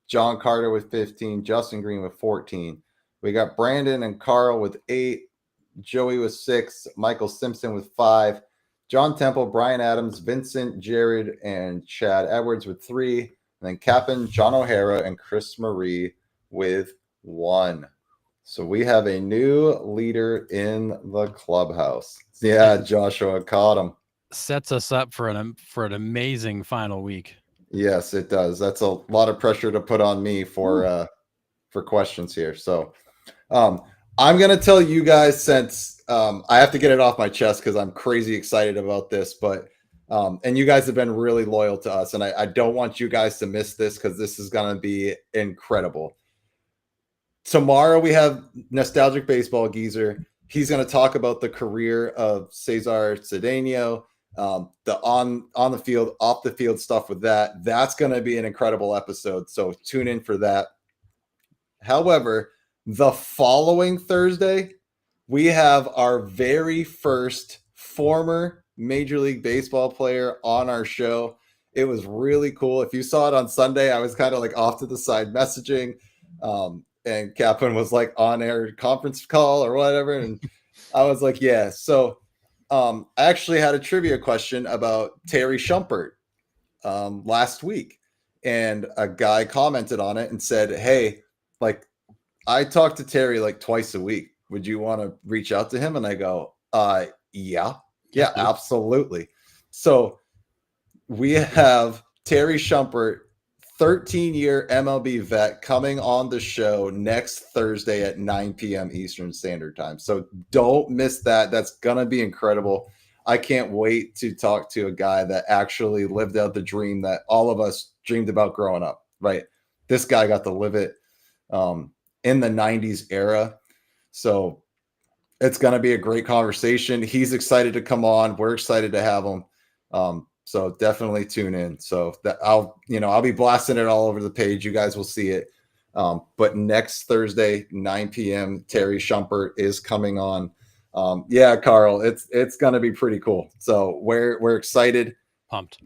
John Carter with 15, Justin Green with 14. We got Brandon and Carl with 8, Joey with 6, Michael Simpson with 5, John Temple, Brian Adams, Vincent, Jared, and Chad Edwards with 3, and then Cap'n, John O'Hara, and Chris Marie with 1. So we have a new leader in the clubhouse. Yeah, Joshua caught him. Sets us up for an amazing final week. Yes, it does. That's a lot of pressure to put on me for questions here. So I'm going to tell you guys, since I have to get it off my chest because I'm crazy excited about this, but and you guys have been really loyal to us, and I don't want you guys to miss this because this is going to be incredible. Tomorrow we have Nostalgic Baseball Geezer. He's going to talk about the career of Cesar Cedeno, the on the field, off the field stuff with that. That's going to be an incredible episode. So tune in for that. However, the following Thursday, we have our very first former Major League Baseball player on our show. It was really cool. If you saw it on Sunday, I was kind of like off to the side messaging, and Kaplan was like on air conference call or whatever. And I was like, yeah. So I actually had a trivia question about Terry Shumpert last week. And a guy commented on it and said, hey, like, I talk to Terry like twice a week. Would you want to reach out to him? And I go, yeah, absolutely. So we have Terry Shumpert, 13-year MLB vet, coming on the show next Thursday at 9 p.m. Eastern Standard Time. So don't miss that. That's going to be incredible. I can't wait to talk to a guy that actually lived out the dream that all of us dreamed about growing up, right? This guy got to live it in the 90s era. So it's going to be a great conversation. He's excited to come on. We're excited to have him. So definitely tune in. So that I'll be blasting it all over the page. You guys will see it. But next Thursday, 9 p.m., Terry Shumpert is coming on. Yeah, Carl, it's going to be pretty cool. So we're excited. Pumped.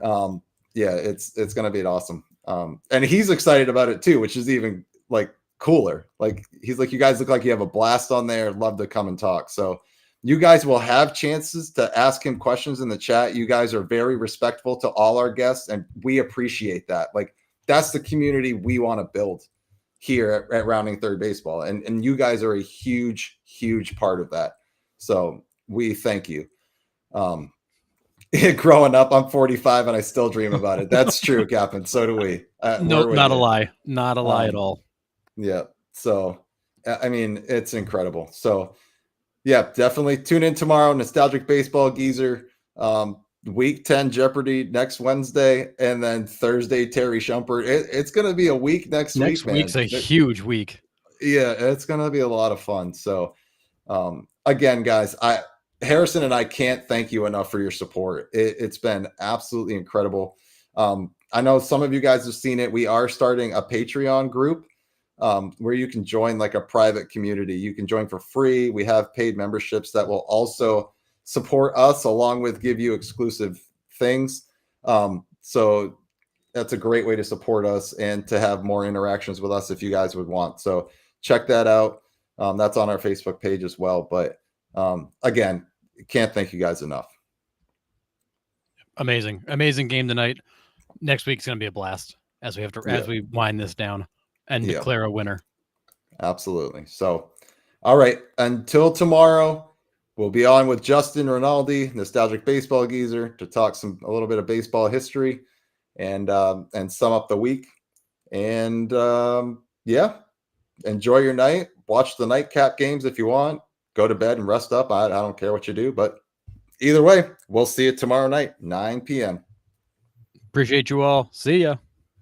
Yeah, it's going to be awesome. And he's excited about it too, which is even like cooler. Like he's like, you guys look like you have a blast on there. Love to come and talk. So you guys will have chances to ask him questions in the chat. You guys are very respectful to all our guests, and we appreciate that. Like that's the community we want to build here at Rounding Third Baseball. And you guys are a huge, huge part of that. So we thank you. Growing up, I'm 45 and I still dream about it. That's true, Captain. So do we. No, not a lie. Not a lie at all. Yeah. So, I mean, it's incredible. So, yeah, definitely tune in tomorrow. Nostalgic Baseball Geezer. Week 10 Jeopardy next Wednesday. And then Thursday, Terry Shumpert. It's going to be a week next week. Next week's a huge week. Yeah, it's going to be a lot of fun. So, again, guys, Harrison and I can't thank you enough for your support. It's been absolutely incredible. I know some of you guys have seen it. We are starting a Patreon group where you can join like a private community. You can join for free. We have paid memberships that will also support us along with give you exclusive things. So that's a great way to support us and to have more interactions with us if you guys would want. So check that out. That's on our Facebook page as well. But again, can't thank you guys enough. Amazing game tonight. Next week's going to be a blast as we wind this down and declare a winner. Absolutely. So, all right. Until tomorrow, we'll be on with Justin Rinaldi, Nostalgic Baseball Geezer, to talk a little bit of baseball history and sum up the week. And enjoy your night. Watch the nightcap games if you want. Go to bed and rest up. I don't care what you do, but either way, we'll see you tomorrow night, 9 p.m. Appreciate you all. See ya.